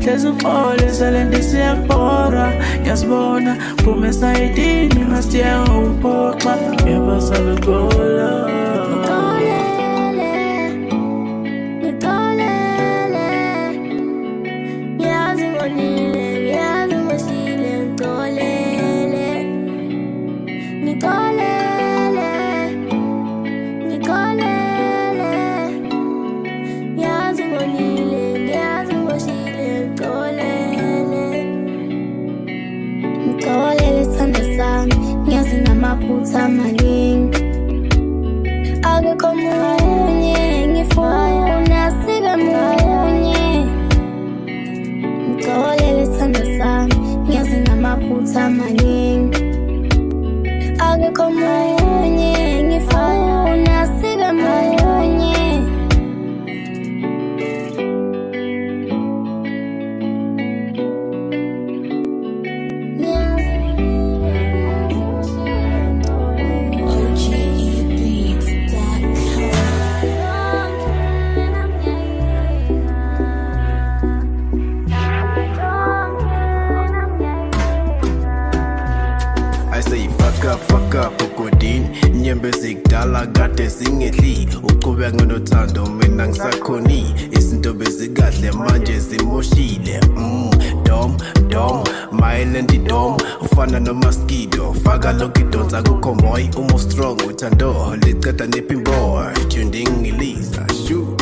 hlezi uxole salende siyakubora ngiyasibona phume esayidini ngasiya uphoxa yeba saluxola Amaphutha maningi akekho munye ngifuna sibe munye Ngixolele sithando sami ngiyazi namaphutha maningi akekho munye ngifuna sibe munye Fuck up ukodini inyembe zikudala kade zingehli uqhubeka ngonothando mina ngisakhoni izinto bezikahle manje zimoshile dom mailendi dom ufana nomaskido faka lokho idonsa kukho moy umo strong uthando liceda nepimbo tuned ngilisa shoot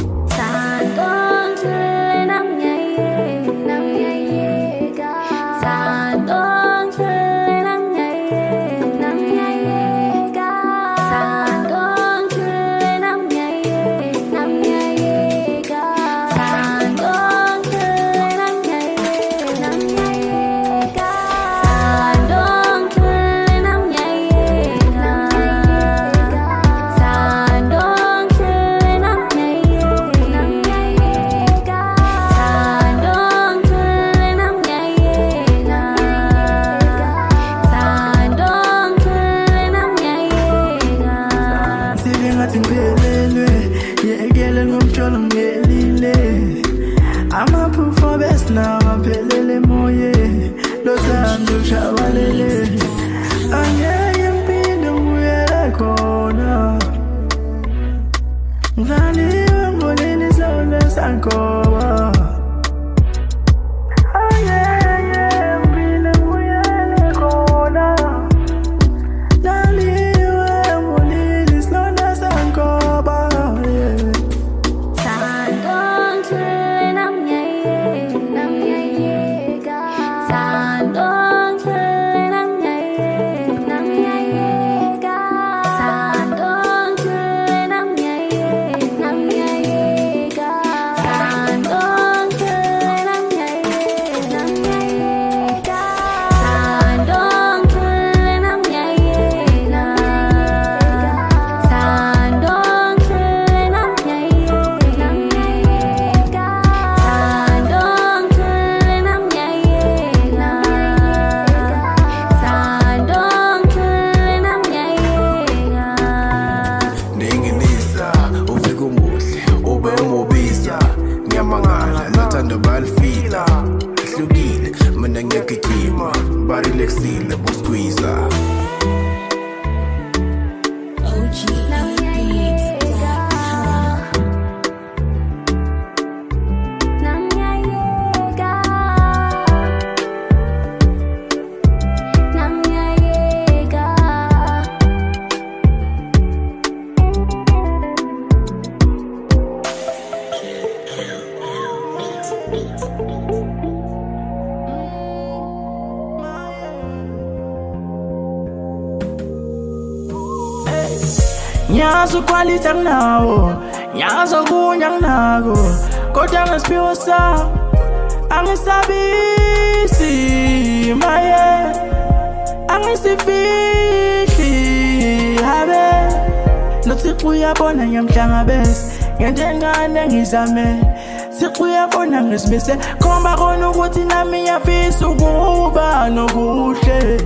Nyazo quality now, nyazo kunya nago. Kodwa ngesiphiwo sa, angisabisi maye, angisifihli habe. Nothi uyabona ngiyamhlangabeza, ngentengane ngizame. Sikuyabona ngesibese, khomba khona ukuthi nami ngiyafisa ukuba nokuhle.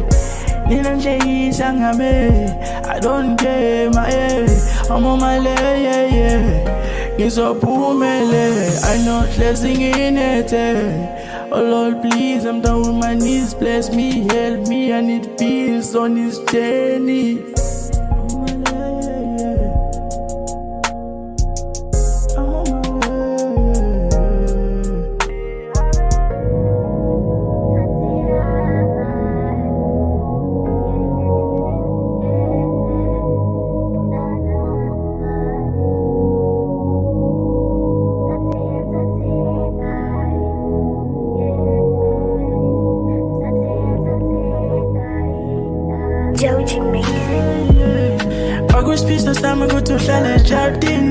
Nina nje isangame, I don't care my I'm on my way, yeah. Ngizophumele, I know blessing in it. Oh Lord, please, I'm down with my knees. Bless me, help me, I need peace on this journey.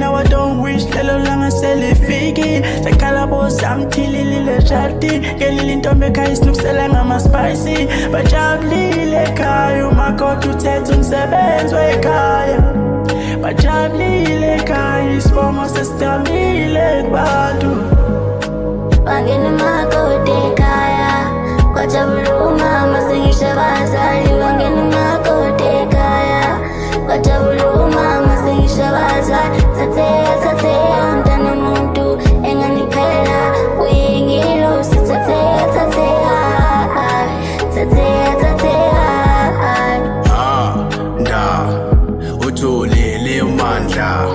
Now I don't wish lelo langa selifiki Sekala bozam tililile shati Gelili ntombeka isnuksela ngama spicy Bajabulile ekhaya umakoti uthethe umsebenzi wekhaya Bajabulile ekhaya isibongo sesitamile kubantu Wangena umakoti ekhaya Kwajabula umama sengisho abazali Wangena umakoti ekhaya Kwajabula umama sengisho abazali Thathe mntana umuntu enganiphela uyingilosi Thathe nda uthulile umandla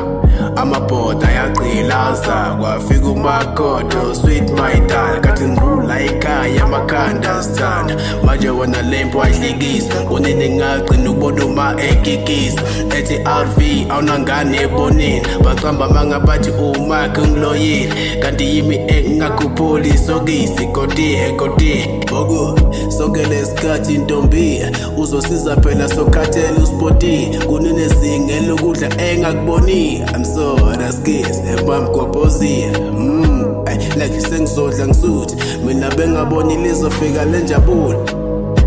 amabhoda yaqhilaza kwafika umakodo sweet my dal kathi ngirula ekhaya amakhanda sithanda manje wona lempo wayihlekisa unini ngagcina ubona uma ekikisa ethi RV awunangane ebonini baqamba mangabathi umakhe ngiloyile kanti yimi engingakhuphuli isokisi kodi boku sonke lesikhathi intombi uzosiza phela sokhathela uspoti kunene zinge lokudla engakuboni I'm so raskis ebamgobhozi like sengizodla ngisuthi mina bengaboni lizofika lenjabulo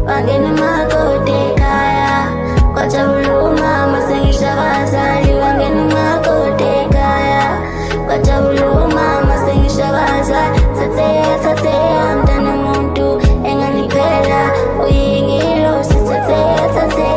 Wangena umakoti ekhaya Kwajabula umama sengisho abazali Wangena umakoti ekhaya Kwajabula umama sengisho abazali Thathe mntana umuntu enganiphela uyingilosi Thathe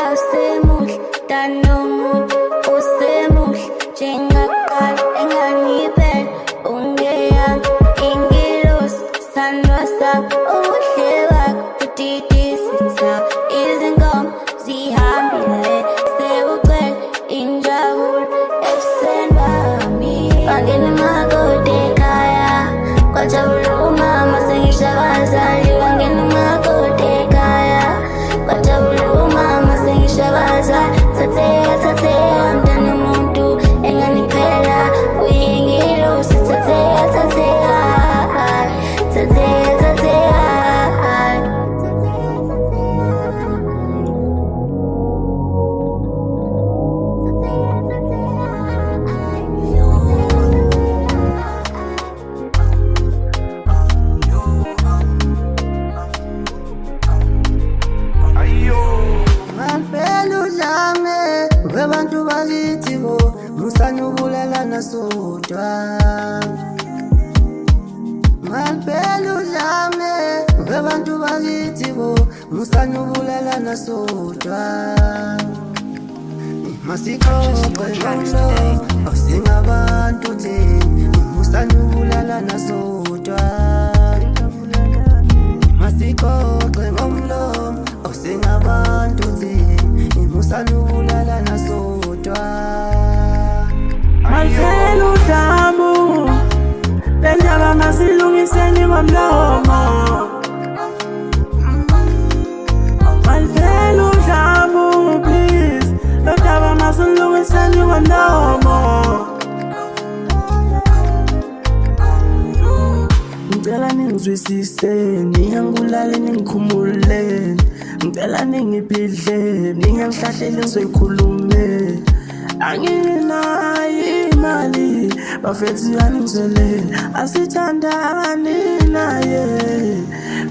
Awusemuhle danomuntu usemuhle njengaqala enganiphela ungeyami ingilosi sandwa sami ubuhle bakho udidisitha izinkomo zihambile sekugcwele injabulo ebusweni bami Wangena umakoti ekhaya Kwajabula umama sengisho abazali Wangena umakoti ekhaya Kwajabula umama sengisho abazali Thathe mntana umuntu enganiphela uyingilosi Thathe Abantu bakithi bo musanubulalana sodwa Malphela udlame Abantu bakithi bo musanubulalana sodwa Masixoxe ngomlo Singabantu thina musanubulalana sodwa Masixoxe ngomlo Singabantu thina musanubulalana sodwa Malphela udlame Lendaba masilungiseni ngomlomo Malphela udlame please Lendaba masilungiseni ngomlomo ngicela ningizwisiseni, ngiyangibulala ningikhumuleni, ngicela ningiphidleni, ngingangihlahleli ngizoyikhulumeni. Anginayo imali bafethi yangizelele, asithandani naye.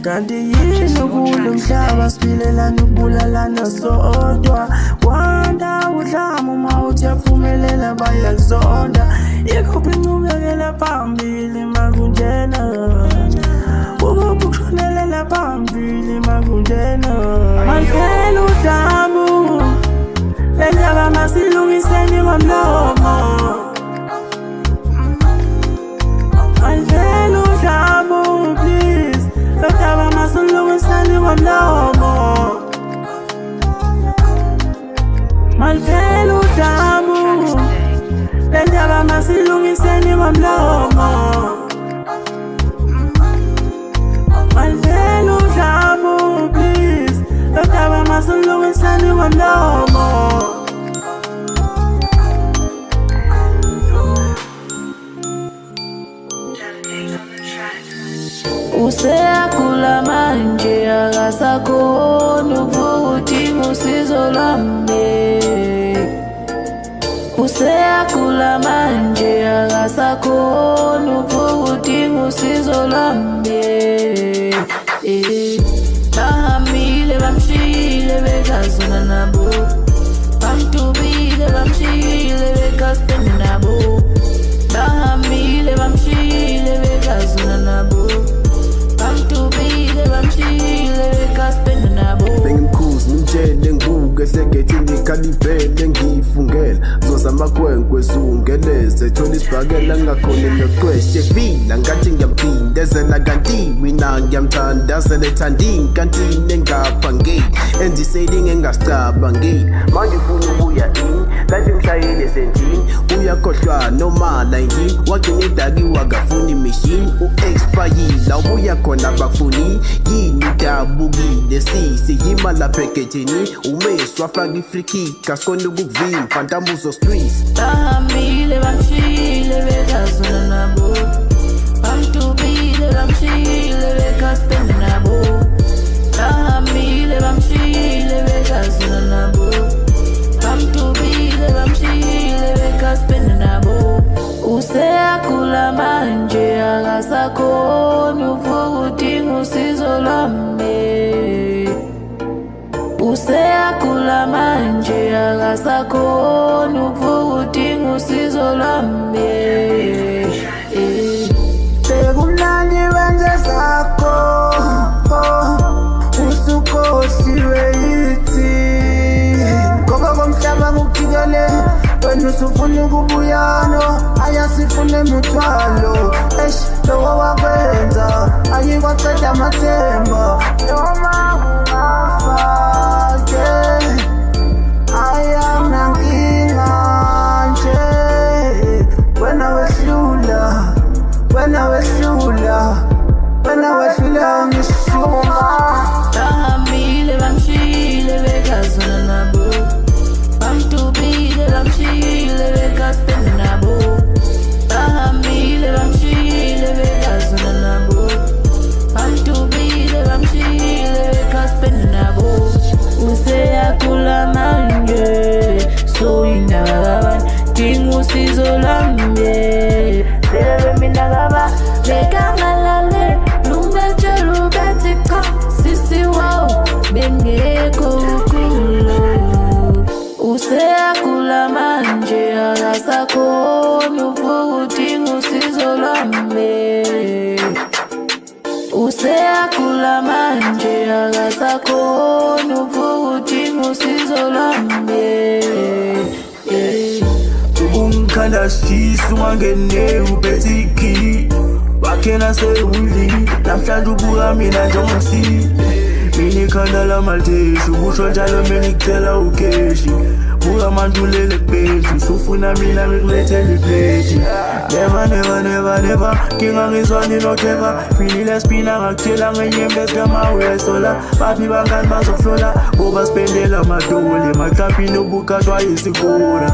Kanti yini kulo mhlaba siphilelana ukubulalana sodwa. Kwanda udlama uma uthi yaphumelela bayakuzonda. Yikuphi incubekela phambili makunjena, ukuphi ukushonela phambili makunjena. Malphela udlamu lendaba masilungiseni ngomlomo. Malphela udlamu please, lendaba masilungiseni ngomlomo. Malphela udlamu lendaba masilungiseni ngomlomo. Malphela udlamu please, lendaba masilungiseni ngomlomo. Useyakhula manje akasakhoni ukudinga usizo lwami. Useyakhula manje akasakhoni ukudinga usizo lwami. Bahambile bamshiyile bekazona nabo, bamdubile bamshiyile bekaspenda nabo. Bahambile bamshiyile bekazona nabo, bamdubile bamshiyile bekaspenda nabo. Bengimkhuzi ngimtshele ngibuke segethini ikhalivele ngiyifungela zozama kwenkwe zungeleze thola isibhakela ngakhona noqweshe vila ngathi ngiyampindezela kanti mina ngiyamthandazela ethandini kanti nengaphange enziselinge engasicabangeli manje ufuna ubuya ini life imshayele sendini uyakhohlwa noma 19 wagcina idakiwa akafuni imishini u-expayila ubuya khona bakufuni yini dabukile sisi yima lapha egethini umesi wafaka i-free-kick asikhona ukukuvimba ntambuzo streets. Bahambile bamshiyile bekazona nabo, bamdubile bamshiyile bekaspenda nabo. Bahambile bamshiyile bekazona nabo, bamdubile bamshiyile bekaspenda nabo. Useyakhula manje akasakhoni ukudinga usizo lwami. Useyakhula manje akasakhoni ukudinga usizo lwami. Sekumnandi wenze sakho, usukhohliwe yithi. Ngoba komhlaba ngukujikele, wena usufuna ukubuyano, ayasifuna emithwalo. Lowo wakwenza ayikwaceda amathemba, noma ungafake ayamnankinga nje. Wena wehlula, wena wehlula, wena wehlula ngishuma. Bahambile bamshiyile bekazona nabo, bamdubile bamshiyile bekaspenda nabo. Bahambile bamshiyile bekazona nabo, bamdubile bamshiyile bekaspenda nabo. Useyakhula manje so indaba dinga usizo lwami. Lebe mina ngaba bekangalale lumbetshela ubethi cha sisi wow bengekho ukulo. Useyakhula manje akasakhoni ukudinga usizo lwami. Useyakhula manje akasakhoni ukudinga usizo lwami. Ungikhalashisa ungangene ubethiki wakhena sewudli namhlanje ubuka mina njengomsile. Mina ikhanda lamalteshi ukusho njalo mina ngicela ukeshi. Buka mandulele kubhethi usufuna mina ngikulethele iplate. Never never never never ngingangizwani nokheva. Philile spina ngakutshela ngenyembe zikamawesola. Baphi bangani bazokuhlola ngoba sipendela amadoli maqaphini ubukhathwa yisikula.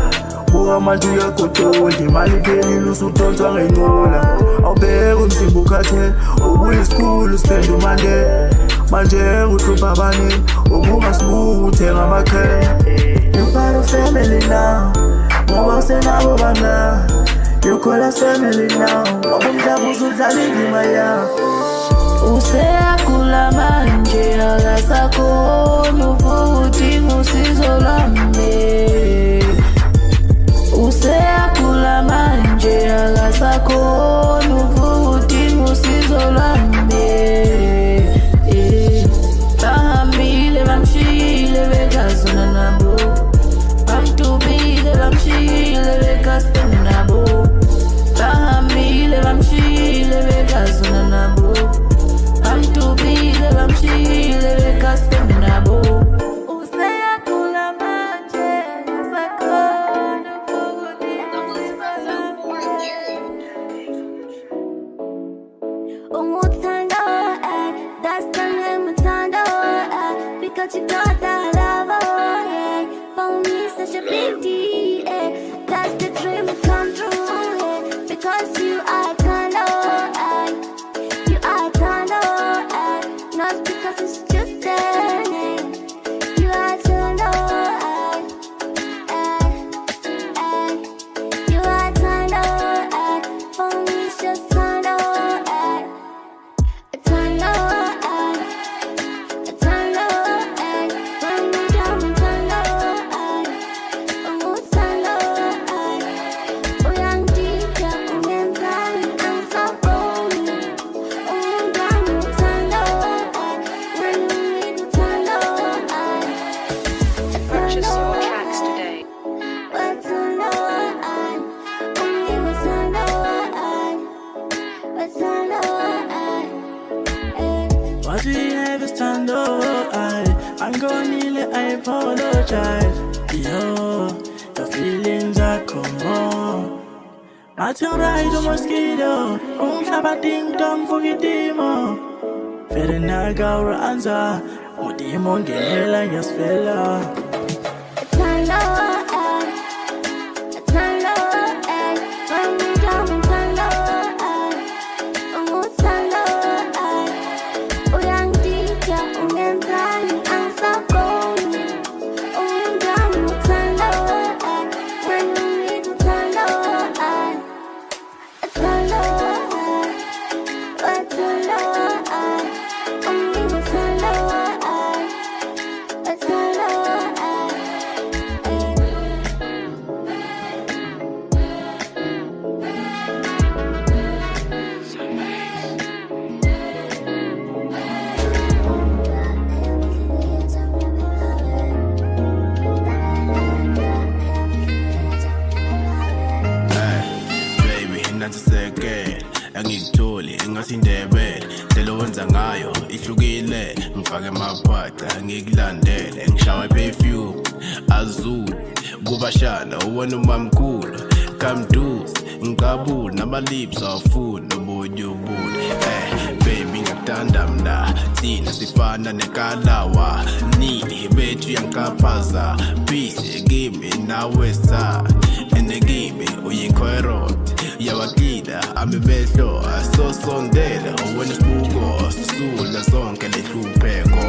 Buka manje uyagodola imali phelile usudonswa ngenqola. Awubheke umsimbo ukhathe ubuyisikhulu spend umande manje uhlupha abanye ubungasibuki uthenga amakhele you part of family now ngoba usenabo bana you call us family now ngoba umhlaba usudlala indima yakho useyakhula manje akasakhoni futhi usizo lwami useyakhula manje akasakhoni futhi usizo lwami bahambile bamshiyile bekazona nabo bamtubile bamshiyile bekaspenda nabo bahambile bamshiyile bekazona nabo bamtubile bamshiyile bekaspenda nabo useyakhula manje akasakhoni futhi usizo lwami umuthando that's the name Muthando because you got that love for me such a big deal that's the dream come true because you are Thando you are Thando not because it's just a name you are Thando you are Thando for me it's just Thando What we have is Thando, I'm gonna kneel, I apologize. Yo, your feelings are common. I tell right to mosquito, have ding dong for your demon. Very naga answer, what demon get like your fella. angikutholi engasindebele ndlela wenza ngayo ihlukile ngifake amaphatha ngikulandele ngishawe perfume azul kubashana uwena umamkhulu kamduze ngikabula nama-lips awafuni nobunye ubuni baby ngakuthanda mna thina sifana nekalawa nini bethu yankaphaza peace kimi nawe sa ene kimi uyinkhwerot yawakida amebehlo asosondele uwena isibuko sisula zonke lehlupheko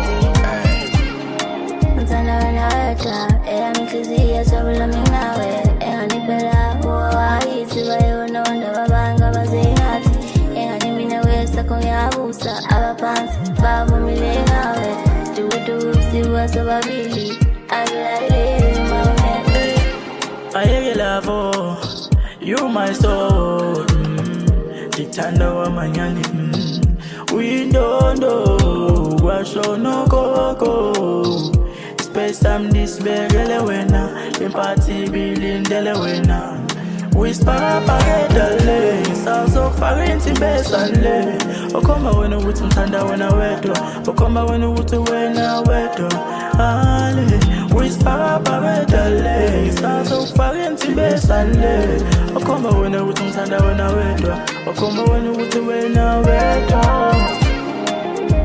Mthanda wena wedwa eyamihliziyo jabula minawe enganipela wawayithi bayononda babanga bazengathi engani mina wesakho ngiyabusa abaphansi bavumile ngawe dudu siwa sobabili alalele mawunene ayeke lavo you my soul Thando wamanyani uyindondo kwashono koko space time disbegele wena empathy bilindele wena whisper paredale sazo farinti besale okoma wena uthi mthanda wena wedwa okoma wena uthi wena wedwa ale whisper paredale sazo farinti besale okoma wena uthi mthanda wena wedwa okoma wena uthi wena wedwa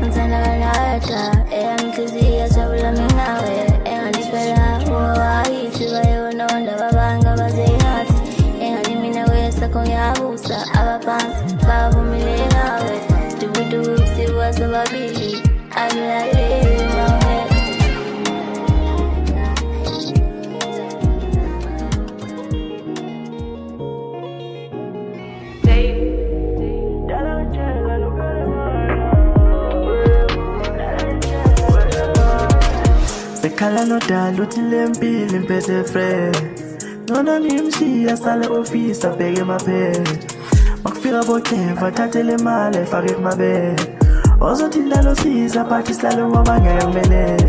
Mthanda wena wedwa eyamihliziyo jabula minawe enganipela wawayithi bayononda babanga bazengathi engani mina wesakho ngiyabusa abaphansi bavumile ngawe sobabili angilale mawe. Sekhala no dala uthi lempili impese friend. Nona ngimshiya sale office abheke emaphela. Makufika bothemba thathele imali efake kumabele. Ozothinda lo siza phathi sihlalo ngoba ngeke ngimelele.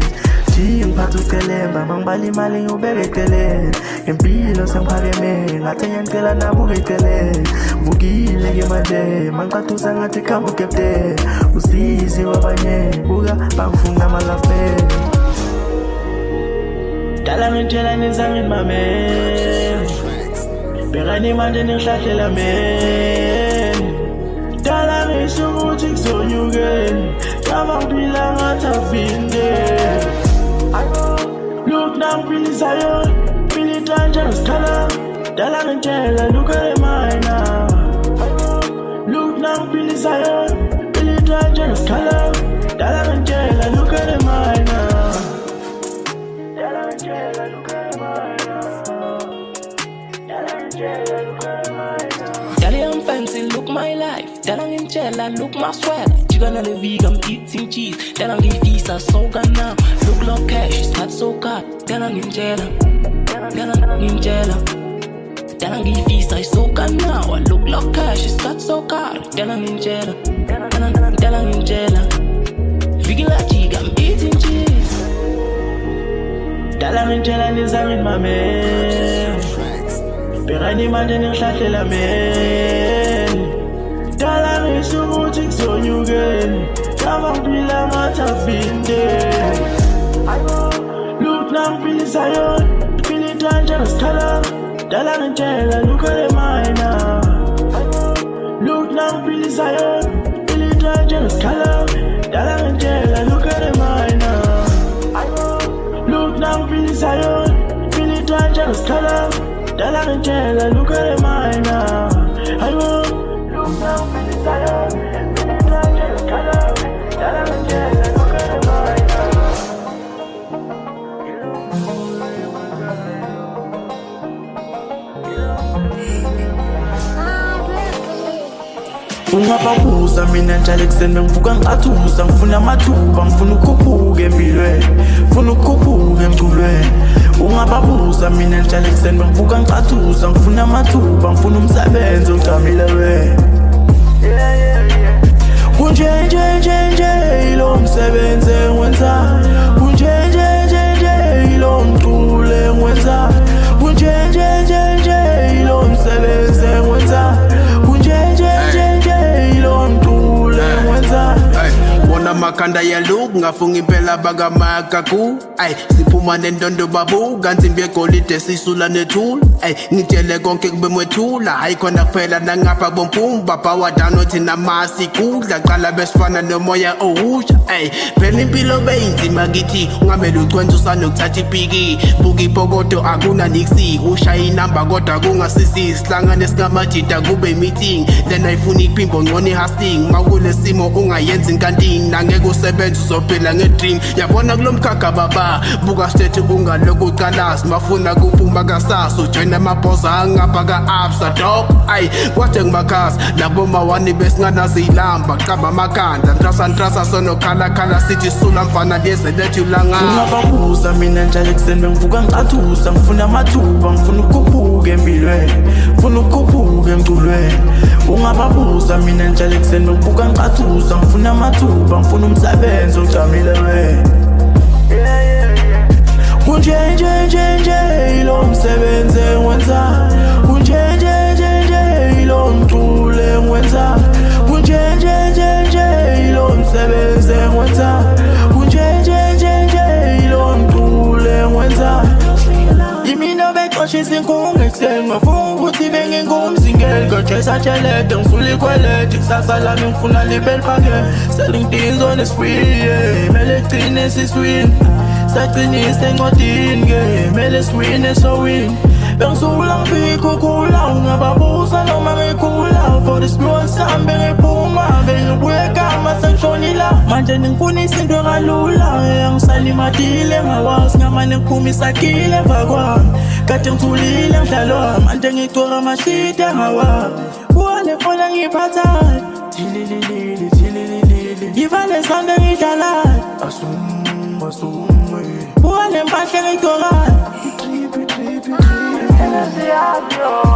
Ji ngiphatha ucelemba mangibala imali ngiyubeke eceleni. Impilo sengiphakeme ngathi ngiyacela nabo ukeceleni. Vukile ke manje mangiqathusa ngathi khamba ukepte. Usizi wabanye buka bangifuna amalafe. Dala ngitshela nizange mame. Bekani manje nihlahlela mina. Dala ngisho ukuthi kuzonyuke. Yaba ngiphila ngathi avinde. Look now ngipilisa yo. Pilita nje ngisikhala. Dala ngitshela look at mine now. Look now ngipilisa yo. Pilita nje ngisikhala. Dala ngitshela look at mine now. Daddy, I'm fancy, look my life. Then I'm in jail, look my sweat. Chicken on the vegan, I'm eating cheese. Then I'm getting visa, so gone now. Look like cash, it's got so cut. Then I'm in jail. Then I'm in jail. Then I'm getting visa, it's so gone now. I look like cash, it's got so cut. Then I'm in jail. Then I'm in jail. Vegan like chicken, I'm eating cheese. Dala ngitshela nizange mame. Bekani manje nihlahlela mina. Dala ngisho ukuthi kuzonyuke. Yaba ngiphila ngathi avinde. Look now ngipilisa yo. Pilita nje ngisikhala. Dala ngitshela look at mine now. Look now ngipilisa yo. Pilita nje ngisikhala. Dala ngitshela look at mine now. Look now ngipilisa yo. Pilita nje ngisikhala. Dala ngitshela look at mine now. Look now ngipilisa yo. Pilita nje ngisikhala. Dala ngitshela look at mine now. Ungababuza mina njalo ekuseni ngivuka ngicathuza ngifuna amathuba ngifuna ukukhuphuka empilweni ngifuna ukukhuphuka emculweni. Ungababuza mina njalo ekuseni ngivuka ngicathuza ngifuna amathuba ngifuna umsebenzi ojamile wena. Kunje ilo msebenzi engiwenza. Kunje ilo mculo engiwenza. Kunje ilo msebenzi engiwenza. Kunje ilo mculo engiwenza. Bona makanda ya look ngafunga impela bakamakaku. Ay siphuma nendondo babu kanti mbegolide sisula nethul. Ay ngitshele konke kube mwethula. Hayi khona kuphela nangapha bompumba power down thina masikudla qala besifana nomoya owusha. Ay phela impilo beyinzima kithi ungamele ucwenza usanokuthatha ipiki. Buka ipokoto akuna niksi ushaya inamba kodwa kungasisi sihlangane singamajida kube meeting. Then ayifuna iphimbo ngone hosting makule simo ungayenza inkanti nangeke usebenze uzophila ngedream. Yabona kulomkhakha baba buka state ungaloku uqala simafuna kuphuma kasasa ujoina amabhoza angapha ka-absa dog. Ay kwade ngimakhasi labo mawani besinganazi ilamba qaba amakhanda ntrasa sonokhala sithi sula mfana leze lethu ulanga. Ungababuza mina njalo ekuseni ngivuka ngicathuza ngifuna amathuba ngifuna ukukhuphuka empilweni ngifuna ukukhuphuka emculweni. Ungababuza mina njalo ekuseni ngivuka ngicathuza ngifuna amathuba ngifuna umsebenzi ojamile wena. Kunje ilo msebenzi engiwenza. Kunje ilo mculo engiwenza. Kunje ilo msebenzi engiwenza. Kunje ilo mculo engiwenza. Imina beqoshisa inkunga ekuseni ngafuna ukuthi bengingumzingeli kodwa esathelede ngifuna ikwelede kusasa lami ngifuna libe liphakeme. Selling things on the spree, mele gcine siswini saqinise encwadini mele siwine sowini. Bengisula ngifika ukhula ungababuza noma ngikhula for this blood sambe ngiphuma bengibuye kama sengishonile lula manje ningifuna izinto kalula angisalimadile ngawazi ngamane ngiphuma isakile emva kwami kade ngithulile mdlalo manje ngicora amashita ngawa kuwale fona ngiphathayo thililili ngivale sonke ngidlalayo kuwale mpahle ngiyigcokayo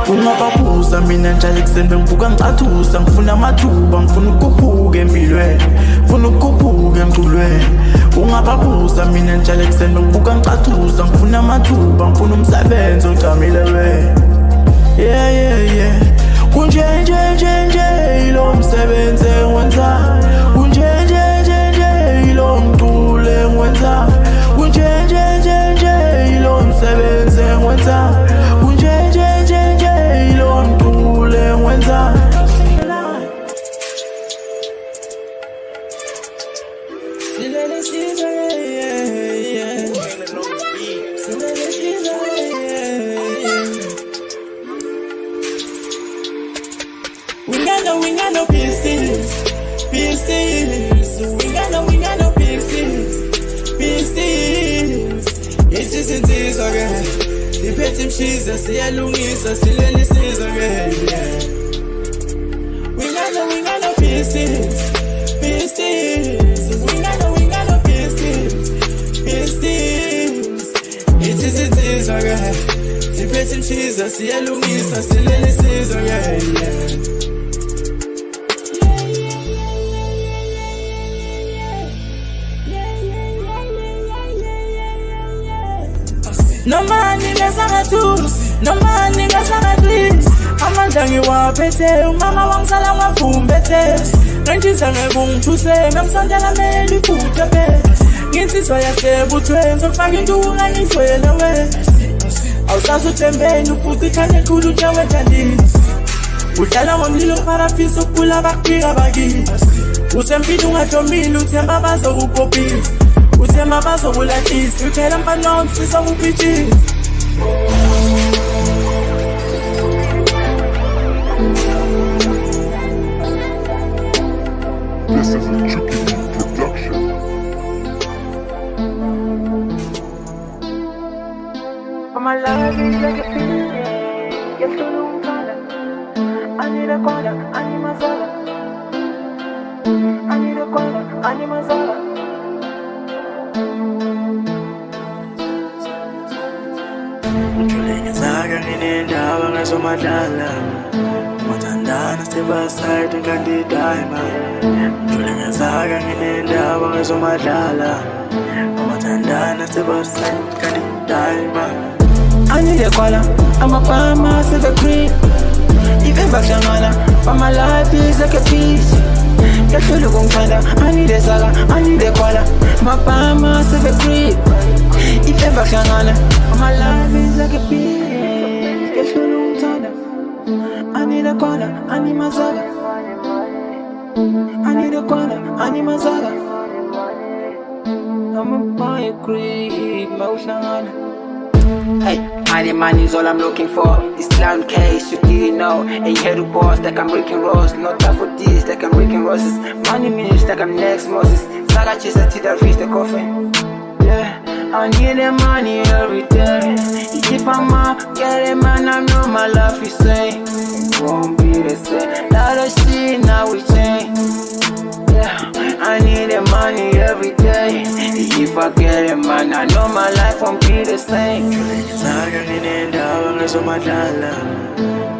ungaphapuza mina njalo ekuseni bengivuka ngicathusa ngifuna amathuba ngifuna ukukhuphuka empilweni ngifuna ukukhuphuka emculweni ungaphapuza mina njalo ekuseni bengivuka ngicathusa ngifuna amathuba ngifuna umsebenzi ogcamile we yeah kunje ilo msebenzi engiwenza kunje ilo mculo engiwenza kunje ilo msebenzi engiwenza kunje ilo mculo engiwenza We got no pieces. We got no pieces. It's just in this again. The petty cheese, siyalungisa, silelisiza again. We got no pieces. We got no pieces. It's just in this again. The petty cheese, siyalungisa, silelisiza again. No man ngingasangatu, no man ngingasangatu. Amandla ngiwaphethe, umama wangisala ngavumbethe. Ngitshisa ngebungithuse, ngamsondela meli iphutha phe. Nginsizwa yasebuthweni, ngizofaka intuku ngayizwele we. Awusazuthembeni, ufuthi ikhanya ekhulu njewe njandini. Udlala ngomlilo parafisa ukukhula bakufika bakini. Usempini ungahlomile, uthemba bazokuphophisa. Uthemba bazokulahlisa, uthela mfana wamsisa kupitshisa. This is a Tricky Beat production. My life is like a film, yes, so long color. I need a color, I need my soul. I need a color, I need my soul. Ngizaga nginendaba ngazomadlala mathandana sebasayid ngandi diamond ngizaga nginendaba ngazomadlala mathandana sebasayid ngandi diamond I need a color, I'm a farmer, so the cream. If ever shangana, but my life is like a piece. Get you look on I need a saga, I need a color, my farmer, so the cream. If ever shangana, but my life is like a piece. Get you look on I need a color, I need my saga. I need a color, I need my saga. I'm a boy, creep, my shangana. Hey, money is all I'm looking for. Islam case, you didn't know. Ain't here to boss like I'm breaking rose. Not time for this like I'm breaking roses. Money means like I'm next Moses. Saga chase till I reach the coffin. Yeah, I need the money every day. If I'm out, get it man, I know my life is same. Won't be the same. Lot of shit now we change. Yeah, I need the money every day. If I get it, man, I know my life won't be the same. Ngizaga nginendaba ngazomadlala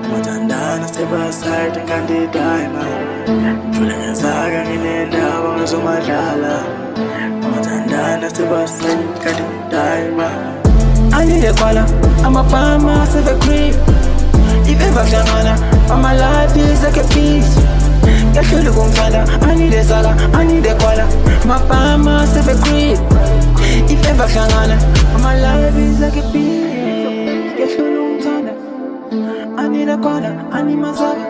mathandana sebasayid ngandi diamond ngizaga nginendaba ngazomadlala mathandana sebasayid ngandi diamond I need a color, I'm a farmer, so the cream. If ever shangana, but my life is like a piece. Get you look on I need a saga, I need a color, my farmer, so the cream. If ever shangana, but my life is like a piece. Get you look on I need a color, I need my saga.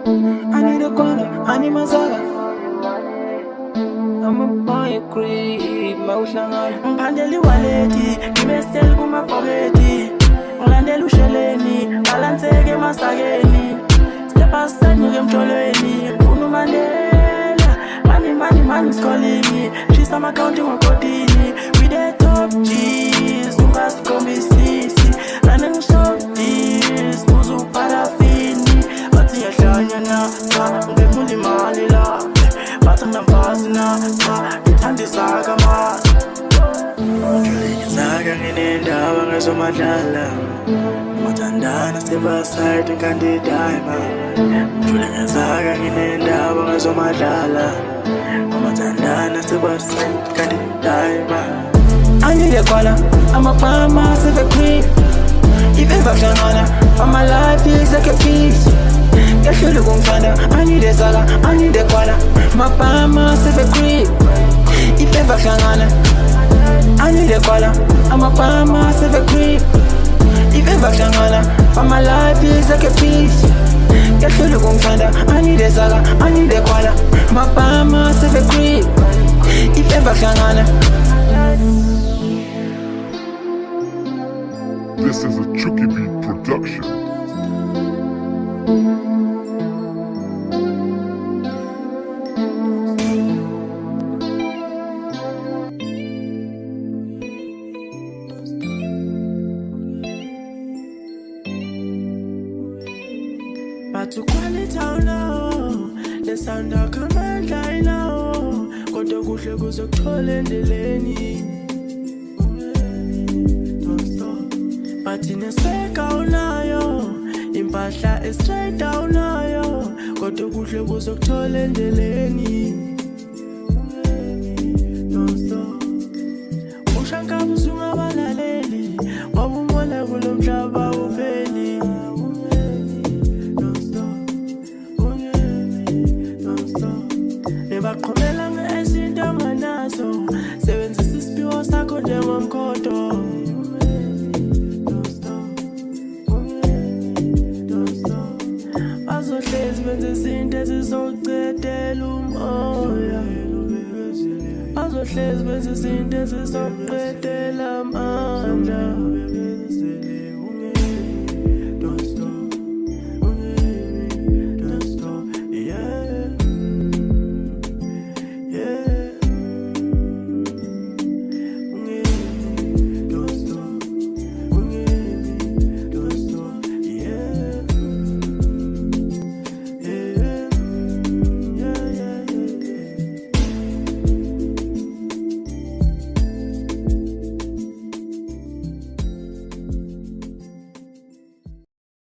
I need a color, I need my saga. I'm a boy, creep, my shangana. Mpandeli waleti, kimestel kumapogeti. Ngandela usheleni, balanseke masakeni. Step aside ngeke mtholweni, ngifuna uMandela. Mani man is calling me. She's on my counting my body. We the top G's, who has to come be CC. Running shop deals, Muzu Parafini. But you're shiny now, the Muli Malila. But I'm not passing now, it's on the saga man. Saga nginenda wangazomadlala mathandana sebaside kanti daima mjule ngesaga nginenda wangazomadlala mathandana sebaside kanti daima I need a collar, I'm a palm massive a creep. If ever shangana, for my life is like a piece. Get you look on I need a saga, I need a collar, my palm massive a creep. If ever shangana, I need a collar, I'm a palm massive a creep. If ever shangana, for my life is like a piece. Get you look on I need a saga, I need a collar, my palm massive a creep. If ever shangana. This is a Chucky Beat production. Batu kwalita now, the sound of command line now. Koto kuhle kuzokuthola endleleni. But in a speka unayo, impahla straight down nayo. Koto kuhle kuzokuthola endleleni. Don't stop. Ushanka busunga balaleli, wabumona kulo mhlaba upheli. Baqhubela ngezinto anganazo, sebenzisa isiphiwo sakho njengomkhodo. Bazohlezi benze izinto ezizoqedela umoya. Bazohlezi benze izinto ezizoqedela amandla.